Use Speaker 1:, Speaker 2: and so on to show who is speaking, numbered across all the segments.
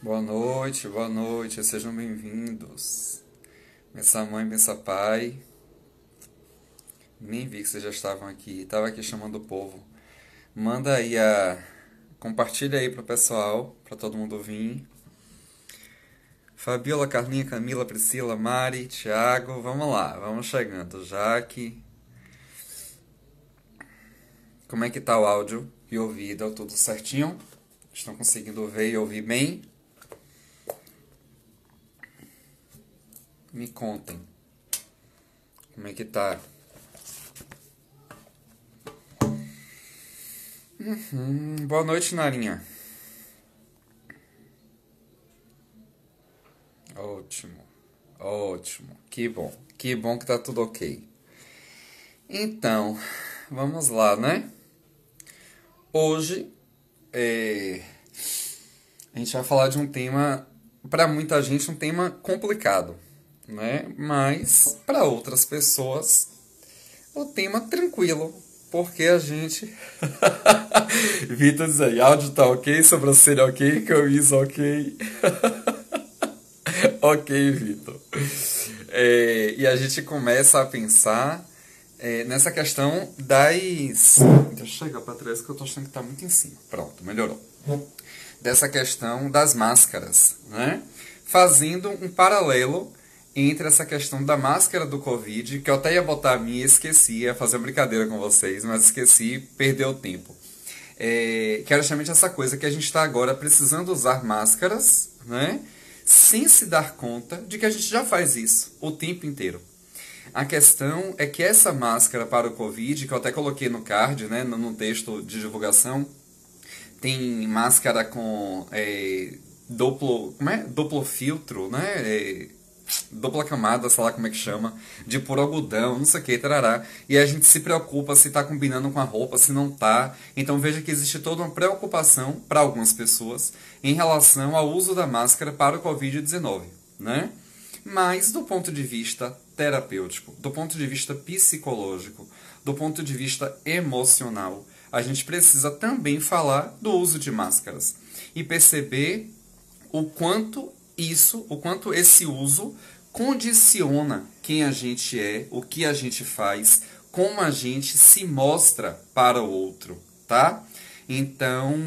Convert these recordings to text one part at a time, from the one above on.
Speaker 1: Boa noite, sejam bem-vindos. Bença mãe, bença pai. Nem vi que vocês já estavam aqui, tava aqui chamando o povo. Manda aí Compartilha aí pro pessoal, pra todo mundo vir. Fabiola, Carlinha, Camila, Priscila, Mari, Thiago, vamos lá, vamos chegando. Jaque. Como é que tá o áudio e o vídeo? Tudo certinho? Estão conseguindo ver e ouvir bem? Me contem. Como é que tá? Boa noite, Narinha. Ótimo, ótimo. Que bom que tá tudo ok. Então, vamos lá, né? Hoje, a gente vai falar de um tema, para muita gente, um tema complicado, né? Mas, para outras pessoas, o tema tranquilo, porque a gente... Vitor diz aí, áudio tá ok, sobrancelha ok, camisa ok. Ok, Vitor. E a gente começa a pensar nessa questão das... Deixa eu chegar para trás que eu tô achando que tá muito em cima. Pronto, melhorou. Dessa questão das máscaras, né? Fazendo um paralelo entre essa questão da máscara do Covid, que eu até ia botar a minha e esqueci, ia fazer uma brincadeira com vocês, mas esqueci, perdeu o tempo. Que era justamente essa coisa que a gente está agora precisando usar máscaras, né? Sem se dar conta de que a gente já faz isso o tempo inteiro. A questão é que essa máscara para o Covid, que eu até coloquei no card, né, no texto de divulgação, tem máscara com duplo filtro, né? Dupla camada, sei lá como é que chama, de puro algodão, não sei o que, tarará. E a gente se preocupa se está combinando com a roupa, se não está. Então veja que existe toda uma preocupação para algumas pessoas em relação ao uso da máscara para o Covid-19, né? Mas do ponto de vista terapêutico, do ponto de vista psicológico, do ponto de vista emocional, a gente precisa também falar do uso de máscaras e perceber o quanto esse uso condiciona quem a gente é, o que a gente faz, como a gente se mostra para o outro, tá? Então,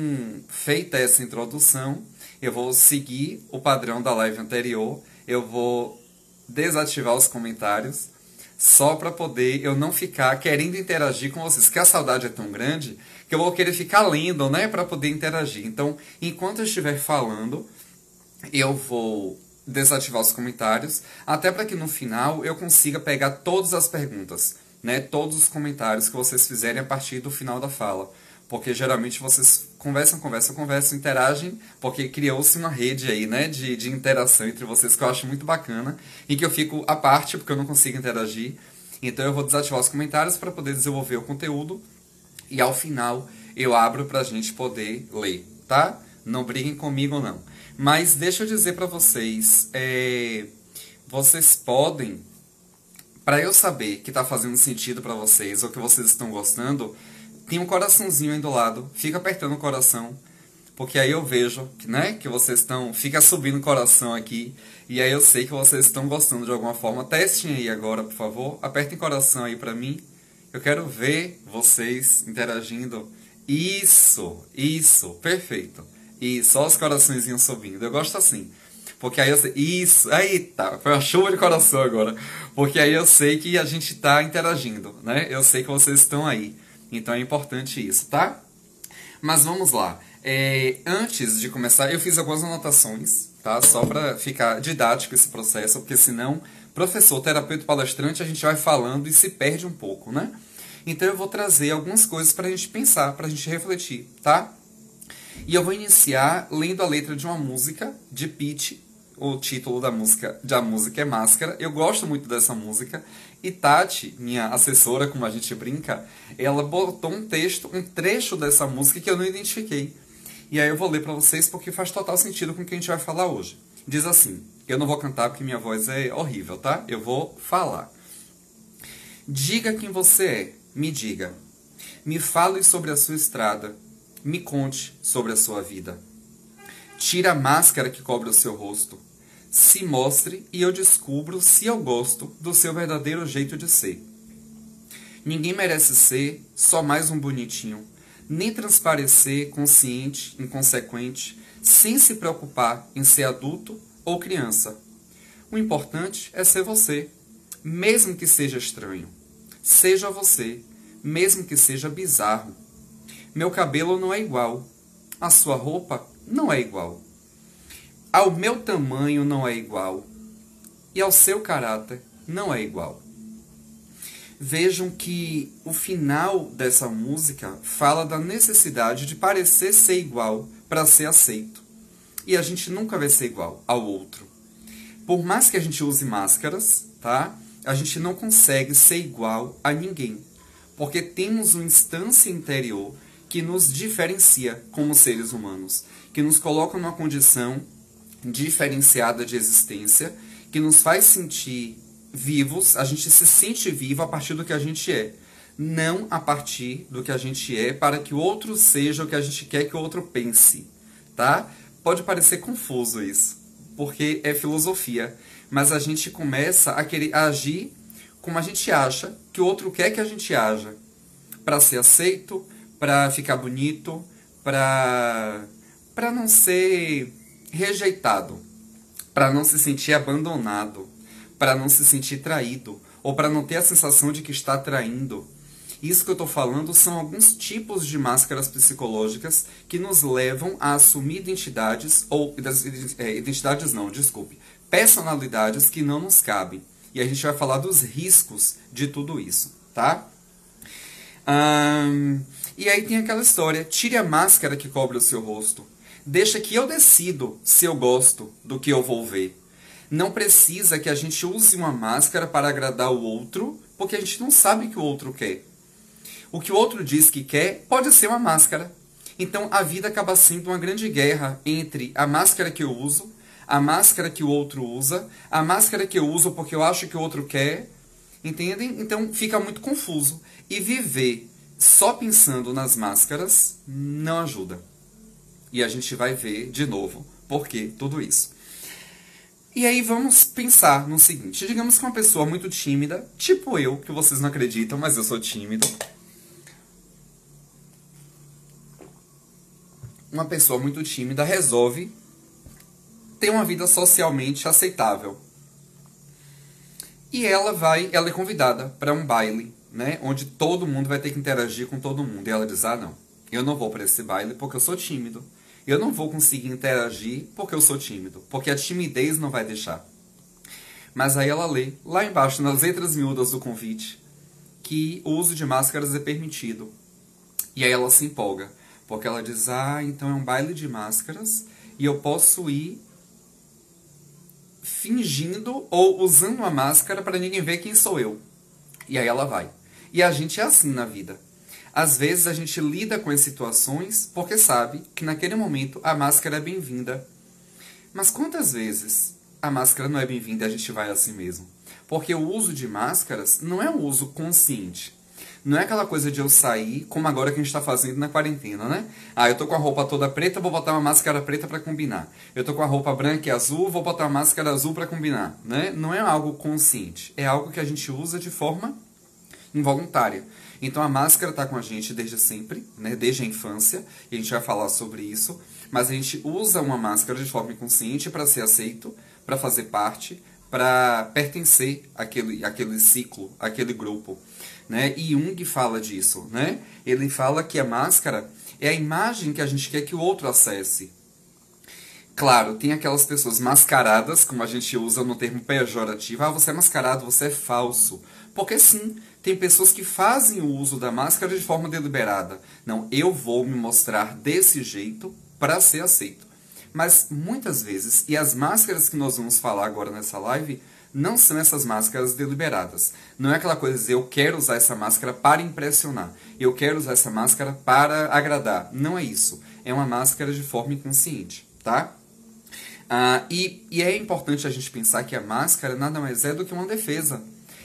Speaker 1: feita essa introdução, eu vou seguir o padrão da live anterior, eu vou desativar os comentários, só para poder eu não ficar querendo interagir com vocês, porque a saudade é tão grande que eu vou querer ficar lendo, né, para poder interagir. Então, enquanto eu estiver falando, eu vou desativar os comentários, até para que no final eu consiga pegar todas as perguntas, né, todos os comentários que vocês fizerem a partir do final da fala. Porque geralmente vocês conversam, interagem, porque criou-se uma rede aí, né, de interação entre vocês que eu acho muito bacana e que eu fico à parte porque eu não consigo interagir. Então eu vou desativar os comentários para poder desenvolver o conteúdo e ao final eu abro para a gente poder ler, tá? Não briguem comigo não. Mas deixa eu dizer para vocês, vocês podem, para eu saber que está fazendo sentido para vocês ou que vocês estão gostando, tem um coraçãozinho aí do lado, fica apertando o coração, porque aí eu vejo, né, que vocês estão, fica subindo o coração aqui, e aí eu sei que vocês estão gostando de alguma forma. Testem aí agora, por favor, apertem coração aí pra mim, eu quero ver vocês interagindo. Isso, perfeito. E só os coraçõezinhos subindo, eu gosto assim. Porque aí eu sei, isso, aí tá, foi uma chuva de coração agora, porque aí eu sei que a gente tá interagindo, né, eu sei que vocês estão aí. Então é importante isso, tá? Mas vamos lá. Antes de começar, eu fiz algumas anotações, tá? Só para ficar didático esse processo, porque senão, professor, terapeuta, palestrante, a gente vai falando e se perde um pouco, né? Então eu vou trazer algumas coisas para a gente pensar, para a gente refletir, tá? E eu vou iniciar lendo a letra de uma música de Pitty. O título da música é Máscara. Eu gosto muito dessa música. E Tati, minha assessora, como a gente brinca, ela botou um trecho dessa música que eu não identifiquei. E aí eu vou ler pra vocês porque faz total sentido com o que a gente vai falar hoje. Diz assim, eu não vou cantar porque minha voz é horrível, tá? Eu vou falar. Diga quem você é, me diga. Me fale sobre a sua estrada, me conte sobre a sua vida. Tire a máscara que cobre o seu rosto. Se mostre e eu descubro se eu gosto do seu verdadeiro jeito de ser. Ninguém merece ser só mais um bonitinho, nem transparecer consciente, inconsequente, sem se preocupar em ser adulto ou criança. O importante é ser você, mesmo que seja estranho. Seja você, mesmo que seja bizarro. Meu cabelo não é igual. A sua roupa não é igual. Ao meu tamanho não é igual. E ao seu caráter não é igual. Vejam que o final dessa música fala da necessidade de parecer ser igual para ser aceito. E a gente nunca vai ser igual ao outro. Por mais que a gente use máscaras, tá? A gente não consegue ser igual a ninguém. Porque temos uma instância interior que nos diferencia como seres humanos. Que nos coloca numa condição diferenciada de existência, que nos faz sentir vivos. A gente se sente vivo a partir do que a gente é. Não a partir do que a gente é para que o outro seja o que a gente quer que o outro pense. Tá? Pode parecer confuso isso, porque é filosofia. Mas a gente começa a querer agir como a gente acha que o outro quer que a gente haja. Para ser aceito, para ficar bonito, para não ser rejeitado, para não se sentir abandonado, para não se sentir traído, ou para não ter a sensação de que está traindo. Isso que eu estou falando são alguns tipos de máscaras psicológicas que nos levam a assumir identidades, personalidades que não nos cabem. E a gente vai falar dos riscos de tudo isso, tá? E aí tem aquela história, tire a máscara que cobre o seu rosto. Deixa que eu decido se eu gosto do que eu vou ver. Não precisa que a gente use uma máscara para agradar o outro, porque a gente não sabe o que o outro quer. O que o outro diz que quer pode ser uma máscara. Então a vida acaba sendo uma grande guerra entre a máscara que eu uso, a máscara que o outro usa, a máscara que eu uso porque eu acho que o outro quer. Entendem? Então fica muito confuso. E viver só pensando nas máscaras não ajuda. E a gente vai ver de novo por que tudo isso. E aí vamos pensar no seguinte. Digamos que uma pessoa muito tímida, tipo eu, que vocês não acreditam, mas eu sou tímido. Uma pessoa muito tímida resolve ter uma vida socialmente aceitável. E ela é convidada para um baile, né, onde todo mundo vai ter que interagir com todo mundo. E ela diz, não, eu não vou para esse baile porque eu sou tímido. Eu não vou conseguir interagir porque eu sou tímido. Porque a timidez não vai deixar. Mas aí ela lê, lá embaixo, nas letras miúdas do convite, que o uso de máscaras é permitido. E aí ela se empolga. Porque ela diz, então é um baile de máscaras e eu posso ir fingindo ou usando uma máscara para ninguém ver quem sou eu. E aí ela vai. E a gente é assim na vida. Às vezes a gente lida com as situações porque sabe que naquele momento a máscara é bem-vinda. Mas quantas vezes a máscara não é bem-vinda e a gente vai assim mesmo? Porque o uso de máscaras não é um uso consciente. Não é aquela coisa de eu sair, como agora que a gente está fazendo na quarentena, né? Eu tô com a roupa toda preta, vou botar uma máscara preta para combinar. Eu tô com a roupa branca e azul, vou botar uma máscara azul para combinar, né? Não é algo consciente. É algo que a gente usa de forma involuntária. Então a máscara está com a gente desde sempre, né? Desde a infância, e a gente vai falar sobre isso. Mas a gente usa uma máscara de forma inconsciente para ser aceito, para fazer parte, para pertencer àquele ciclo, àquele grupo. Né? E Jung fala disso. Né? Ele fala que a máscara é a imagem que a gente quer que o outro acesse. Claro, tem aquelas pessoas mascaradas, como a gente usa no termo pejorativo. Você é mascarado, você é falso. Porque sim, tem pessoas que fazem o uso da máscara de forma deliberada. Não, eu vou me mostrar desse jeito para ser aceito. Mas muitas vezes, e as máscaras que nós vamos falar agora nessa live, não são essas máscaras deliberadas. Não é aquela coisa de dizer, eu quero usar essa máscara para impressionar. Eu quero usar essa máscara para agradar. Não é isso. É uma máscara de forma inconsciente, tá? E é importante a gente pensar que a máscara nada mais é do que uma defesa.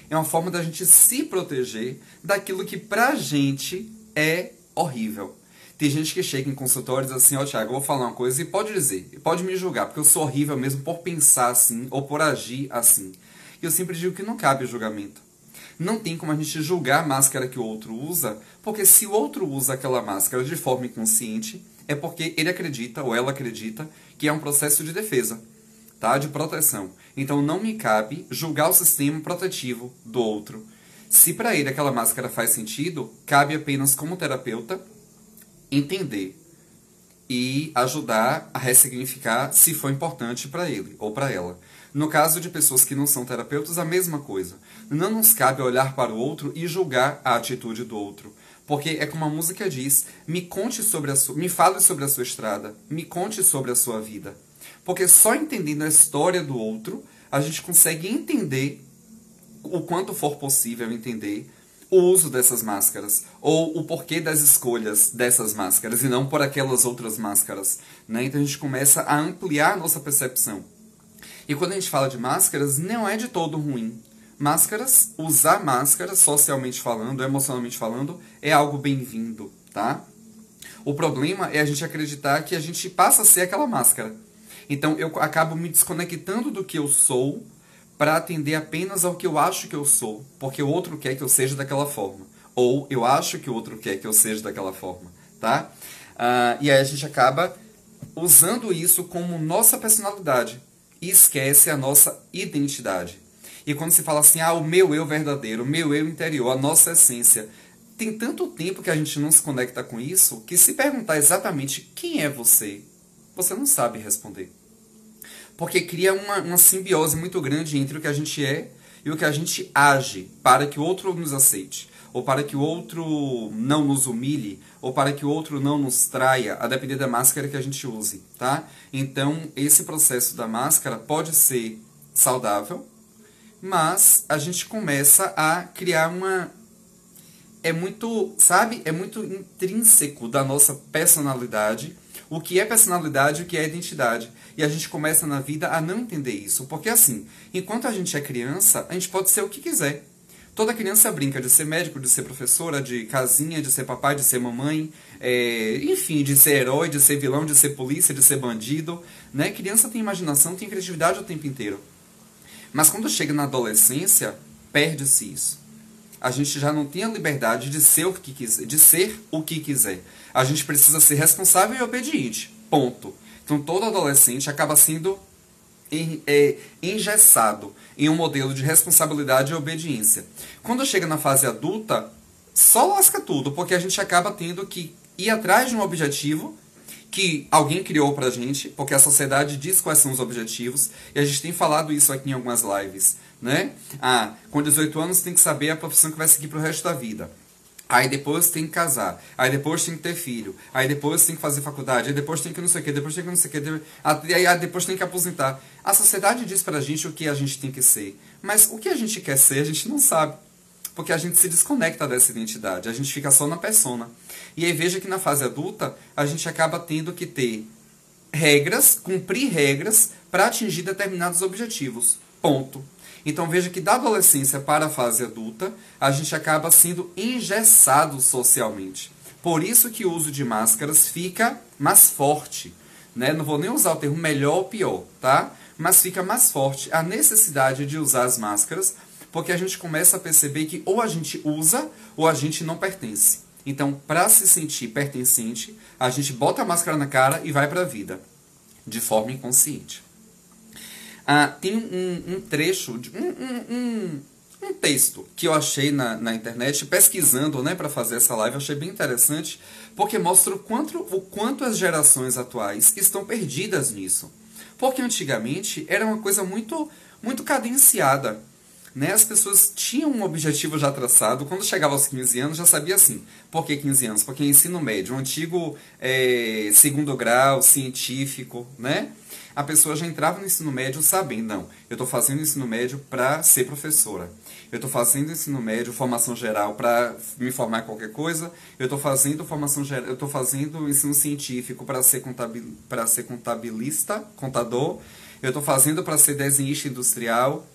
Speaker 1: É uma forma da gente se proteger daquilo que pra gente é horrível. Tem gente que chega em consultório e diz assim, ó Thiago, eu vou falar uma coisa e pode dizer, pode me julgar, porque eu sou horrível mesmo por pensar assim ou por agir assim. E eu sempre digo que não cabe julgamento. Não tem como a gente julgar a máscara que o outro usa, porque se o outro usa aquela máscara de forma inconsciente, é porque ele acredita ou ela acredita que é um processo de defesa, tá? De proteção. Então não me cabe julgar o sistema protetivo do outro. Se para ele aquela máscara faz sentido, cabe apenas como terapeuta entender e ajudar a ressignificar se for importante para ele ou para ela. No caso de pessoas que não são terapeutas, a mesma coisa. Não nos cabe olhar para o outro e julgar a atitude do outro. Porque é como a música diz, me fale sobre a sua estrada, me conte sobre a sua vida. Porque só entendendo a história do outro, a gente consegue entender, o quanto for possível entender, o uso dessas máscaras, ou o porquê das escolhas dessas máscaras, e não por aquelas outras máscaras. Né? Então a gente começa a ampliar a nossa percepção. E quando a gente fala de máscaras, não é de todo ruim. Usar máscaras, socialmente falando, emocionalmente falando, é algo bem-vindo, tá? O problema é a gente acreditar que a gente passa a ser aquela máscara. Então eu acabo me desconectando do que eu sou para atender apenas ao que eu acho que eu sou, porque o outro quer que eu seja daquela forma. Ou eu acho que o outro quer que eu seja daquela forma, tá? E aí a gente acaba usando isso como nossa personalidade e esquece a nossa identidade. E quando se fala assim, o meu eu verdadeiro, o meu eu interior, a nossa essência, tem tanto tempo que a gente não se conecta com isso, que se perguntar exatamente quem é você, você não sabe responder. Porque cria uma simbiose muito grande entre o que a gente é e o que a gente age para que o outro nos aceite, ou para que o outro não nos humilhe, ou para que o outro não nos traia, a depender da máscara que a gente use, tá? Então, esse processo da máscara pode ser saudável, mas a gente começa a criar é muito intrínseco da nossa personalidade, o que é personalidade e o que é identidade. E a gente começa na vida a não entender isso. Porque assim, enquanto a gente é criança, a gente pode ser o que quiser. Toda criança brinca de ser médico, de ser professora, de casinha, de ser papai, de ser mamãe, enfim, de ser herói, de ser vilão, de ser polícia, de ser bandido. Né? Criança tem imaginação, tem criatividade o tempo inteiro. Mas quando chega na adolescência, perde-se isso. A gente já não tem a liberdade de ser o que quiser, A gente precisa ser responsável e obediente. Ponto. Então todo adolescente acaba sendo engessado em um modelo de responsabilidade e obediência. Quando chega na fase adulta, só lasca tudo, porque a gente acaba tendo que ir atrás de um objetivo que alguém criou pra gente, porque a sociedade diz quais são os objetivos, e a gente tem falado isso aqui em algumas lives, né? Com 18 anos tem que saber a profissão que vai seguir pro resto da vida. Aí depois tem que casar, aí depois tem que ter filho, aí depois tem que fazer faculdade, aí depois tem que não sei o que, depois tem que não sei o que, aí depois tem que aposentar. A sociedade diz pra gente o que a gente tem que ser, mas o que a gente quer ser a gente não sabe. Porque a gente se desconecta dessa identidade, a gente fica só na persona. E aí veja que na fase adulta, a gente acaba tendo que ter regras, cumprir regras para atingir determinados objetivos. Ponto. Então veja que da adolescência para a fase adulta, a gente acaba sendo engessado socialmente. Por isso que o uso de máscaras fica mais forte. Né? Não vou nem usar o termo melhor ou pior, tá? Mas fica mais forte a necessidade de usar as máscaras, porque a gente começa a perceber que ou a gente usa ou a gente não pertence. Então, para se sentir pertencente, a gente bota a máscara na cara e vai para a vida, de forma inconsciente. Tem um trecho, um texto que eu achei na internet, pesquisando, né, para fazer essa live, eu achei bem interessante, porque mostra o quanto as gerações atuais estão perdidas nisso. Porque antigamente era uma coisa muito, muito cadenciada. Né? As pessoas tinham um objetivo já traçado. Quando chegava aos 15 anos, já sabia assim. Por que 15 anos? Porque ensino médio, um antigo segundo grau, científico, né? A pessoa já entrava no ensino médio sabendo, não, eu estou fazendo ensino médio para ser professora. Eu estou fazendo ensino médio, formação geral para me formar em qualquer coisa. Eu estou fazendo formação geral, eu estou fazendo ensino científico para ser contabilista, contador. Eu estou fazendo para ser desenhista industrial.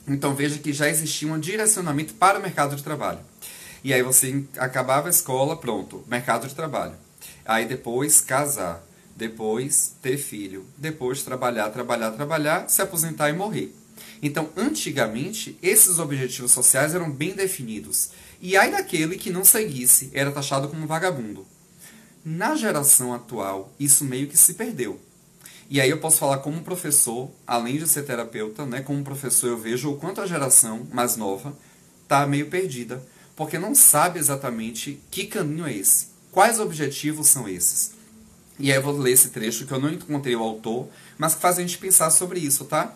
Speaker 1: Então veja que já existia um direcionamento para o mercado de trabalho. E aí você acabava a escola, pronto, mercado de trabalho. Aí depois casar, depois ter filho, depois trabalhar, trabalhar, trabalhar, se aposentar e morrer. Então, antigamente, esses objetivos sociais eram bem definidos. E aí daquele que não seguisse, era taxado como vagabundo. Na geração atual, isso meio que se perdeu. E aí eu posso falar como professor, além de ser terapeuta, né, como professor eu vejo o quanto a geração mais nova está meio perdida, porque não sabe exatamente que caminho é esse, quais objetivos são esses. E aí eu vou ler esse trecho que eu não encontrei o autor, mas que faz a gente pensar sobre isso, tá?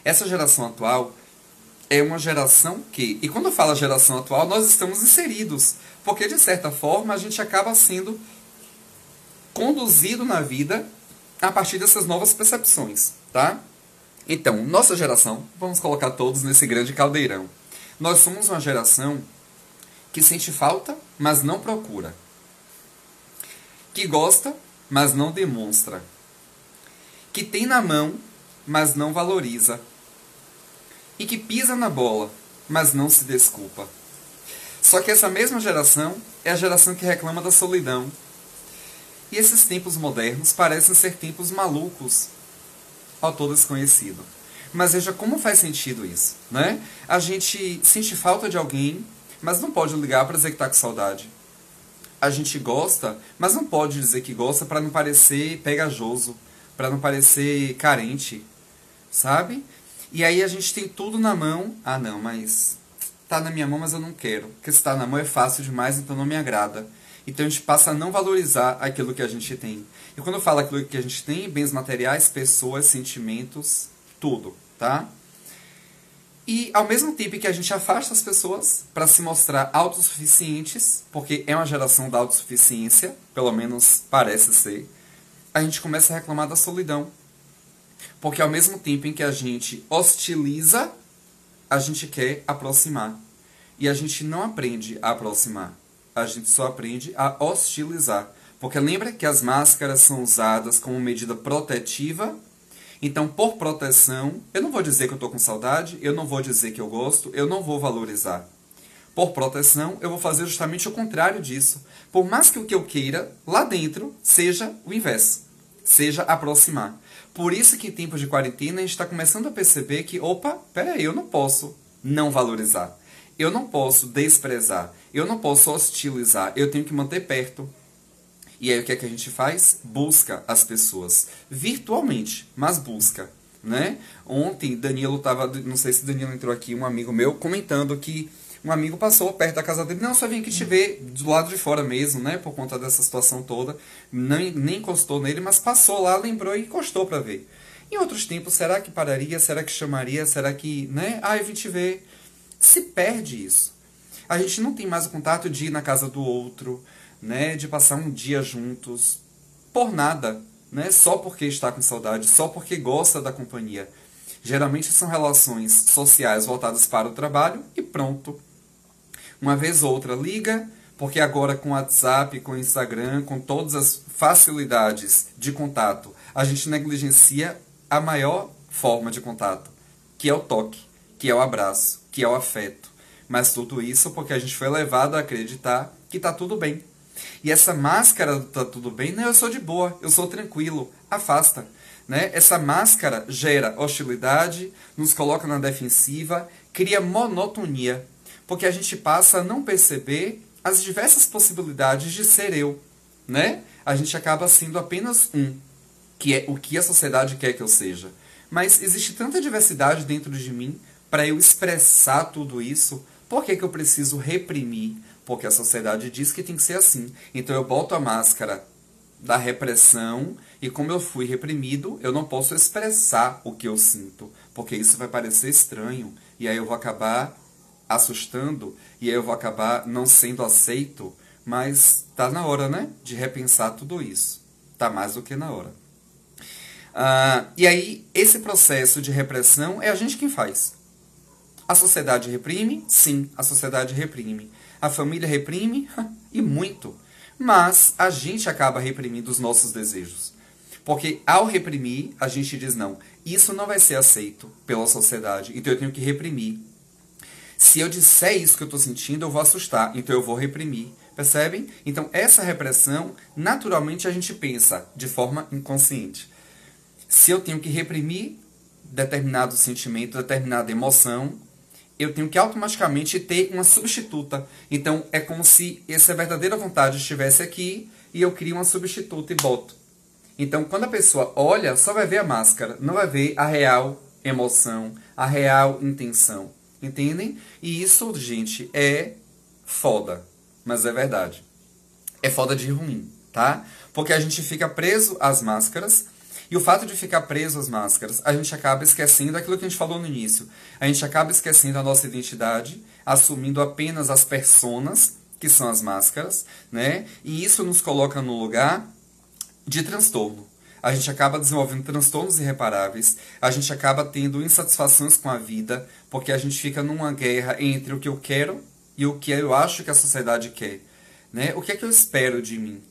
Speaker 1: Essa geração atual é uma geração que... E quando eu falo geração atual, nós estamos inseridos. Porque, de certa forma, a gente acaba sendo conduzido na vida a partir dessas novas percepções, tá? Então, nossa geração, vamos colocar todos nesse grande caldeirão. Nós somos uma geração que sente falta, mas não procura. Que gosta, mas não demonstra. Que tem na mão, mas não valoriza. E que pisa na bola, mas não se desculpa. Só que essa mesma geração é a geração que reclama da solidão. E esses tempos modernos parecem ser tempos malucos, autor desconhecido. Mas veja como faz sentido isso, né? A gente sente falta de alguém, mas não pode ligar para dizer que está com saudade. A gente gosta, mas não pode dizer que gosta para não parecer pegajoso, para não parecer carente, sabe? E aí a gente tem tudo na mão. Ah, não, mas tá na minha mão, mas eu não quero. Porque se tá na mão é fácil demais, então não me agrada. Então a gente passa a não valorizar aquilo que a gente tem. E quando eu falo aquilo que a gente tem, bens materiais, pessoas, sentimentos, tudo, tá? E ao mesmo tempo que a gente afasta as pessoas para se mostrar autossuficientes, porque é uma geração da autossuficiência, pelo menos parece ser, a gente começa a reclamar da solidão. Porque ao mesmo tempo em que a gente hostiliza, a gente quer aproximar. E a gente não aprende a aproximar. A gente só aprende a hostilizar. Porque lembra que as máscaras são usadas como medida protetiva. Então, por proteção, eu não vou dizer que eu estou com saudade, eu não vou dizer que eu gosto, eu não vou valorizar. Por proteção, eu vou fazer justamente o contrário disso. Por mais que o que eu queira, lá dentro, seja o inverso. Seja aproximar. Por isso que em tempos de quarentena a gente está começando a perceber que, opa, peraí, eu não posso não valorizar. Eu não posso desprezar. Eu não posso hostilizar. Eu tenho que manter perto. E aí o que é que a gente faz? Busca as pessoas. Virtualmente, mas busca. Né? Ontem, Danilo estava, não sei se Danilo entrou aqui, um amigo meu, comentando que um amigo passou perto da casa dele. Não, só vim aqui te ver do lado de fora mesmo, né? Por conta dessa situação toda. Nem encostou nele, mas passou lá, lembrou e encostou para ver. Em outros tempos, será que pararia? Será que chamaria? Será que, né? Ah, eu vim te ver. Se perde isso. A gente não tem mais o contato de ir na casa do outro, né? De passar um dia juntos. Por nada, né? Só porque está com saudade, só porque gosta da companhia. Geralmente são relações sociais voltadas para o trabalho e pronto. Uma vez ou outra liga, porque agora com o WhatsApp, com o Instagram, com todas as facilidades de contato, a gente negligencia a maior forma de contato, que é o toque, que é o abraço, que é o afeto. Mas tudo isso porque a gente foi levado a acreditar que está tudo bem. E essa máscara do tá tudo bem, não, eu sou de boa, eu sou tranquilo, afasta. Né? Essa máscara gera hostilidade, nos coloca na defensiva, cria monotonia. Porque a gente passa a não perceber as diversas possibilidades de ser eu, né? A gente acaba sendo apenas um, que é o que a sociedade quer que eu seja. Mas existe tanta diversidade dentro de mim para eu expressar tudo isso. Por que eu preciso reprimir? Porque a sociedade diz que tem que ser assim. Então eu boto a máscara da repressão e como eu fui reprimido, eu não posso expressar o que eu sinto. Porque isso vai parecer estranho. E aí eu vou acabar assustando, e aí eu vou acabar não sendo aceito, mas tá na hora, né, de repensar tudo isso. Tá mais do que na hora. E aí, esse processo de repressão é a gente quem faz. A sociedade reprime? Sim, a sociedade reprime. A família reprime? E muito. Mas a gente acaba reprimindo os nossos desejos. Porque ao reprimir, a gente diz, não, isso não vai ser aceito pela sociedade, então eu tenho que reprimir. Se eu disser isso que eu estou sentindo, eu vou assustar, então eu vou reprimir. Percebem? Então, essa repressão, naturalmente a gente pensa de forma inconsciente. Se eu tenho que reprimir determinado sentimento, determinada emoção, eu tenho que automaticamente ter uma substituta. Então, é como se essa verdadeira vontade estivesse aqui e eu crio uma substituta e boto. Então, quando a pessoa olha, só vai ver a máscara, não vai ver a real emoção, a real intenção. Entendem? E isso, gente, é foda. Mas é verdade. É foda de ruim, tá? Porque a gente fica preso às máscaras. E o fato de ficar preso às máscaras, a gente acaba esquecendo aquilo que a gente falou no início. A gente acaba esquecendo a nossa identidade, assumindo apenas as personas, que são as máscaras, né? E isso nos coloca no lugar de transtorno. A gente acaba desenvolvendo transtornos irreparáveis, a gente acaba tendo insatisfações com a vida, porque a gente fica numa guerra entre o que eu quero e o que eu acho que a sociedade quer. Né? O que é que eu espero de mim?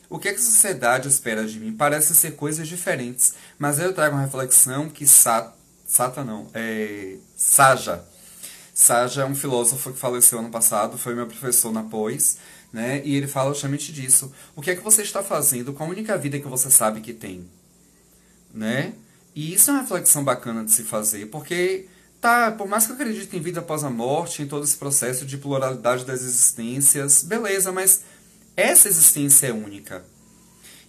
Speaker 1: O que é que a sociedade espera de mim? Parecem ser coisas diferentes, mas aí eu trago uma reflexão que Saja. Saja é um filósofo que faleceu ano passado, foi meu professor na pós, né? E ele fala justamente disso. O que é que você está fazendo com a única vida que você sabe que tem? Né? E isso é uma reflexão bacana de se fazer, porque, tá, por mais que eu acredite em vida após a morte, em todo esse processo de pluralidade das existências, beleza, mas essa existência é única.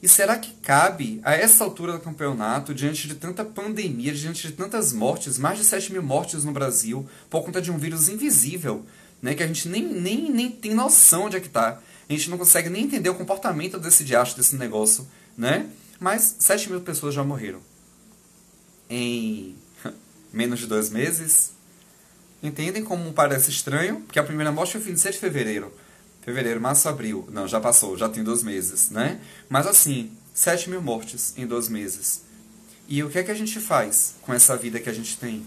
Speaker 1: E será que cabe, a essa altura do campeonato, diante de tanta pandemia, diante de tantas mortes, mais de 7 mil mortes no Brasil, por conta de um vírus invisível, né, que a gente nem tem noção de onde é que tá. A gente não consegue nem entender o comportamento desse diacho, desse negócio, né? Mas 7 mil pessoas já morreram. Em menos de 2 meses. Entendem como parece estranho? Porque a primeira morte foi 26 de fevereiro. Fevereiro, março, abril. Não, já passou, já tem 2 meses, né? Mas assim, 7 mil mortes em 2 meses. E o que é que a gente faz com essa vida que a gente tem?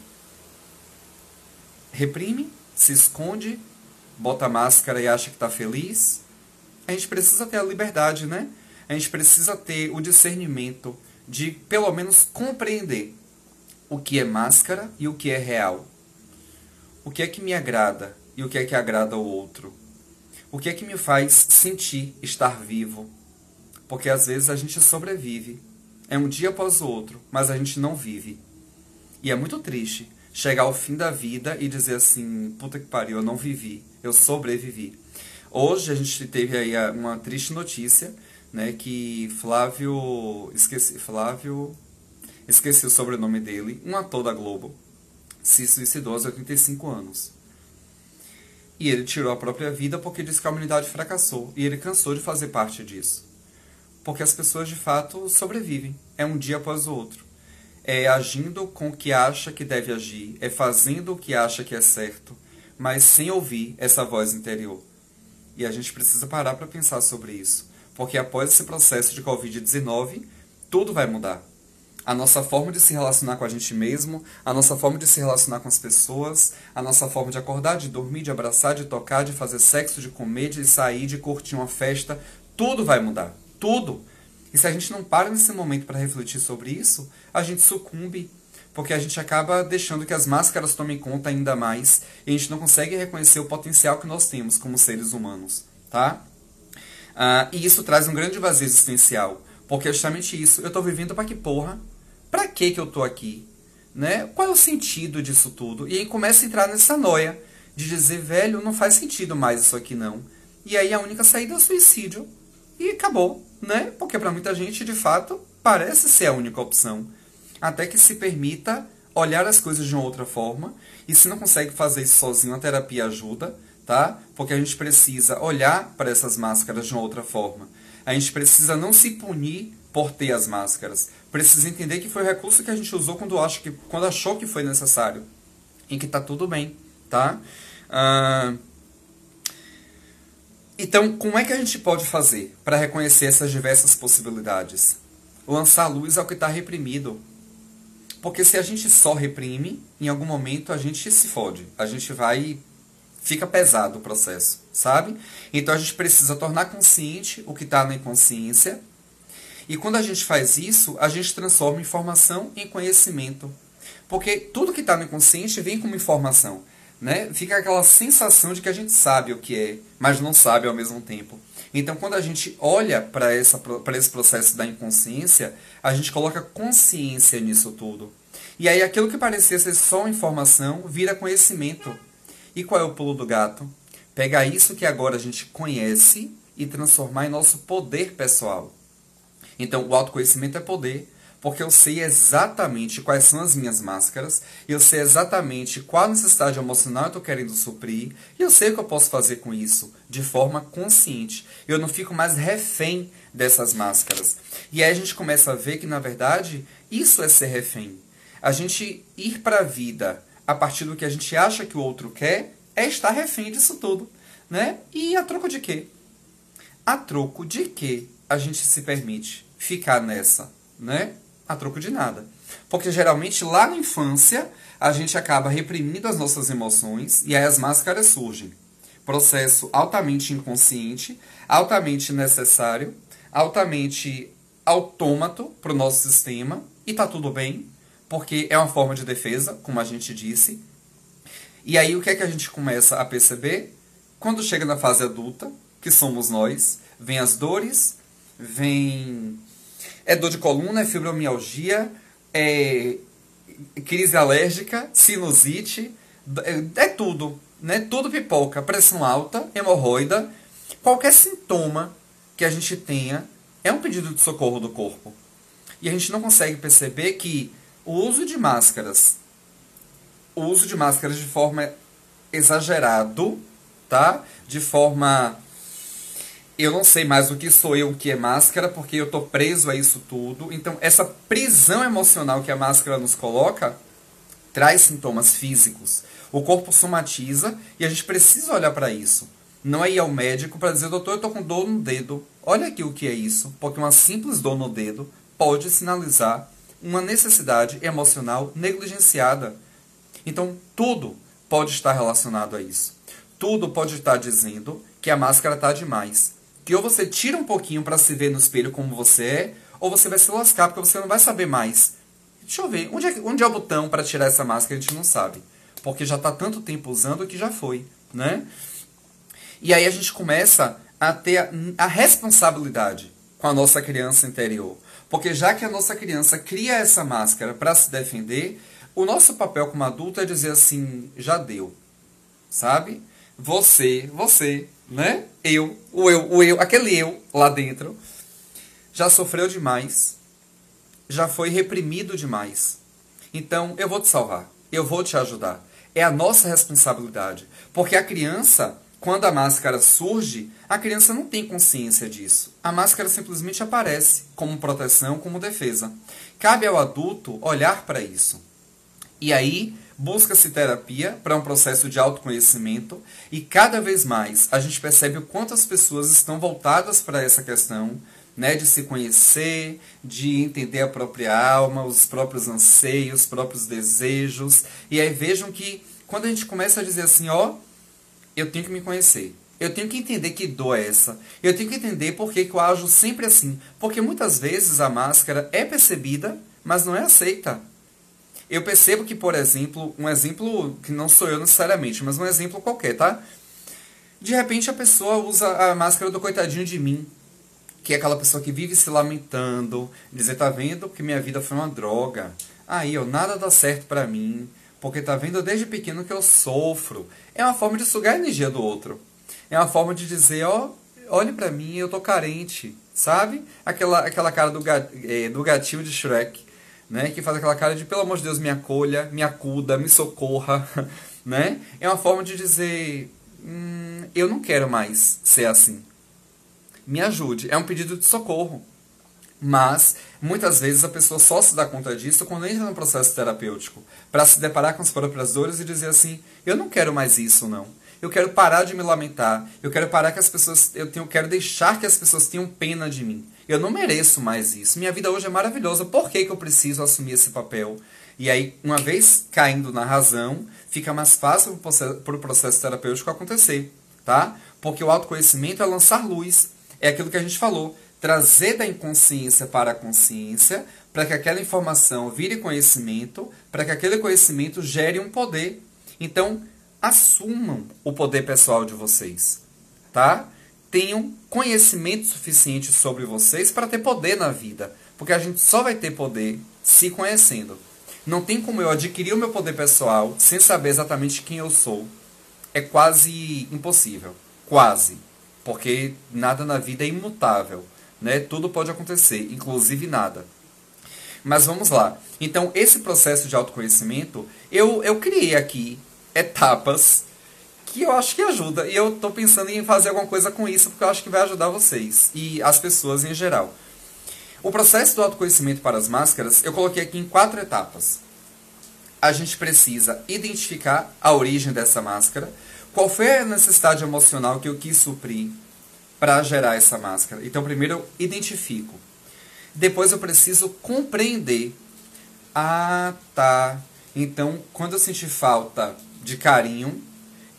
Speaker 1: Reprime, se esconde, bota máscara e acha que está feliz. A gente precisa ter a liberdade, né? A gente precisa ter o discernimento de, pelo menos, compreender o que é máscara e o que é real. O que é que me agrada e o que é que agrada ao outro. O que é que me faz sentir estar vivo? Porque às vezes a gente sobrevive. É um dia após o outro, mas a gente não vive. E é muito triste chegar ao fim da vida e dizer assim, puta que pariu, eu não vivi, eu sobrevivi. Hoje a gente teve aí uma triste notícia, né, que esqueci o sobrenome dele, um ator da Globo, se suicidou aos 85 anos. E ele tirou a própria vida porque disse que a humanidade fracassou. E ele cansou de fazer parte disso. Porque as pessoas, de fato, sobrevivem. É um dia após o outro. É agindo com o que acha que deve agir. É fazendo o que acha que é certo. Mas sem ouvir essa voz interior. E a gente precisa parar para pensar sobre isso. Porque após esse processo de Covid-19, tudo vai mudar. A nossa forma de se relacionar com a gente mesmo, a nossa forma de se relacionar com as pessoas, a nossa forma de acordar, de dormir, de abraçar, de tocar, de fazer sexo, de comer, de sair, de curtir uma festa, tudo vai mudar. Tudo. E se a gente não para nesse momento para refletir sobre isso, a gente sucumbe, porque a gente acaba deixando que as máscaras tomem conta ainda mais e a gente não consegue reconhecer o potencial que nós temos como seres humanos, tá? E isso traz um grande vazio existencial, porque é justamente isso. Eu estou vivendo para que porra? Pra que eu tô aqui? Né? Qual é o sentido disso tudo? E aí começa a entrar nessa noia de dizer, velho, não faz sentido mais isso aqui não. E aí a única saída é o suicídio. E acabou, né? Porque pra muita gente, de fato, parece ser a única opção. Até que se permita olhar as coisas de uma outra forma. E se não consegue fazer isso sozinho, a terapia ajuda, tá? Porque a gente precisa olhar para essas máscaras de uma outra forma. A gente precisa não se punir por ter as máscaras. Precisa entender que foi o recurso que a gente usou quando achou que foi necessário. E que tá tudo bem, tá? Então, como é que a gente pode fazer para reconhecer essas diversas possibilidades? Lançar luz ao que está reprimido. Porque se a gente só reprime, em algum momento a gente se fode. A gente fica pesado o processo, sabe? Então a gente precisa tornar consciente o que está na inconsciência. E quando a gente faz isso, a gente transforma informação em conhecimento. Porque tudo que está no inconsciente vem como informação. né? Fica aquela sensação de que a gente sabe o que é, mas não sabe ao mesmo tempo. Então, quando a gente olha para esse processo da inconsciência, a gente coloca consciência nisso tudo. E aí, aquilo que parecia ser só informação vira conhecimento. E qual é o pulo do gato? Pegar isso que agora a gente conhece e transformar em nosso poder pessoal. Então, o autoconhecimento é poder, porque eu sei exatamente quais são as minhas máscaras, eu sei exatamente qual necessidade emocional eu estou querendo suprir, e eu sei o que eu posso fazer com isso, de forma consciente. Eu não fico mais refém dessas máscaras. E aí a gente começa a ver que, na verdade, isso é ser refém. A gente ir para a vida a partir do que a gente acha que o outro quer é estar refém disso tudo, né? E a troco de quê? A troco de que a gente se permite ficar nessa, né? A troco de nada. Porque geralmente lá na infância a gente acaba reprimindo as nossas emoções e aí as máscaras surgem. Processo altamente inconsciente, altamente necessário, altamente autômato para o nosso sistema e tá tudo bem, porque é uma forma de defesa, como a gente disse. E aí o que é que a gente começa a perceber? Quando chega na fase adulta, que somos nós, vem as dores, vem dor de coluna, é fibromialgia, é crise alérgica, sinusite, é tudo, né? Tudo pipoca, pressão alta, hemorroida, qualquer sintoma que a gente tenha é um pedido de socorro do corpo. E a gente não consegue perceber que o uso de máscaras de forma exagerado, tá? De forma eu não sei mais o que sou eu, o que é máscara, porque eu tô preso a isso tudo. Então, essa prisão emocional que a máscara nos coloca traz sintomas físicos. O corpo somatiza e a gente precisa olhar para isso. Não é ir ao médico para dizer, doutor, eu tô com dor no dedo. Olha aqui o que é isso, porque uma simples dor no dedo pode sinalizar uma necessidade emocional negligenciada. Então, tudo pode estar relacionado a isso. Tudo pode estar dizendo que a máscara está demais. Que ou você tira um pouquinho para se ver no espelho como você é, ou você vai se lascar porque você não vai saber mais. Deixa eu ver, onde é o botão para tirar essa máscara? A gente não sabe. Porque já está tanto tempo usando que já foi, né? E aí a gente começa a ter a responsabilidade com a nossa criança interior. Porque já que a nossa criança cria essa máscara para se defender, o nosso papel como adulto é dizer assim, já deu, sabe? Você, né? Aquele eu lá dentro, já sofreu demais, já foi reprimido demais. Então, eu vou te salvar, eu vou te ajudar. É a nossa responsabilidade. Porque a criança, quando a máscara surge, a criança não tem consciência disso. A máscara simplesmente aparece como proteção, como defesa. Cabe ao adulto olhar para isso. E aí, busca-se terapia para um processo de autoconhecimento e cada vez mais a gente percebe o quanto as pessoas estão voltadas para essa questão, né, de se conhecer, de entender a própria alma, os próprios anseios, os próprios desejos. E aí vejam que quando a gente começa a dizer assim, ó, eu tenho que me conhecer. Eu tenho que entender que dor é essa. Eu tenho que entender por que eu ajo sempre assim. Porque muitas vezes a máscara é percebida, mas não é aceita. Eu percebo que, por exemplo, um exemplo que não sou eu necessariamente, mas um exemplo qualquer, tá? De repente a pessoa usa a máscara do coitadinho de mim, que é aquela pessoa que vive se lamentando, dizer, tá vendo que minha vida foi uma droga. Aí, ó, nada dá certo pra mim, porque tá vendo desde pequeno que eu sofro. É uma forma de sugar a energia do outro. É uma forma de dizer, ó, olhe pra mim, eu tô carente, sabe? Aquela cara do gatinho de Shrek. Né, que faz aquela cara de, pelo amor de Deus, me acolha, me acuda, me socorra, né? É uma forma de dizer, eu não quero mais ser assim. Me ajude. É um pedido de socorro. Mas, muitas vezes, a pessoa só se dá conta disso quando entra no processo terapêutico, para se deparar com as próprias dores e dizer assim, eu não quero mais isso, não. Eu quero parar de me lamentar. Eu quero parar que as pessoas. Quero deixar que as pessoas tenham pena de mim. Eu não mereço mais isso. Minha vida hoje é maravilhosa. Por que eu preciso assumir esse papel? E aí, uma vez caindo na razão, fica mais fácil para o processo terapêutico acontecer, tá? Porque o autoconhecimento é lançar luz. É aquilo que a gente falou. Trazer da inconsciência para a consciência, para que aquela informação vire conhecimento, para que aquele conhecimento gere um poder. Então, assumam o poder pessoal de vocês, tá? Tenham conhecimento suficiente sobre vocês para ter poder na vida, porque a gente só vai ter poder se conhecendo. Não tem como eu adquirir o meu poder pessoal sem saber exatamente quem eu sou. É quase impossível. Quase. Porque nada na vida é imutável, né? Tudo pode acontecer, inclusive nada. Mas vamos lá. Então, esse processo de autoconhecimento, eu criei aqui etapas que eu acho que ajuda. E eu estou pensando em fazer alguma coisa com isso, porque eu acho que vai ajudar vocês e as pessoas em geral. O processo do autoconhecimento para as máscaras, eu coloquei aqui em 4 etapas. A gente precisa identificar a origem dessa máscara, qual foi a necessidade emocional que eu quis suprir para gerar essa máscara. Então, primeiro eu identifico. Depois eu preciso compreender. Ah, tá. Então, quando eu senti falta de carinho,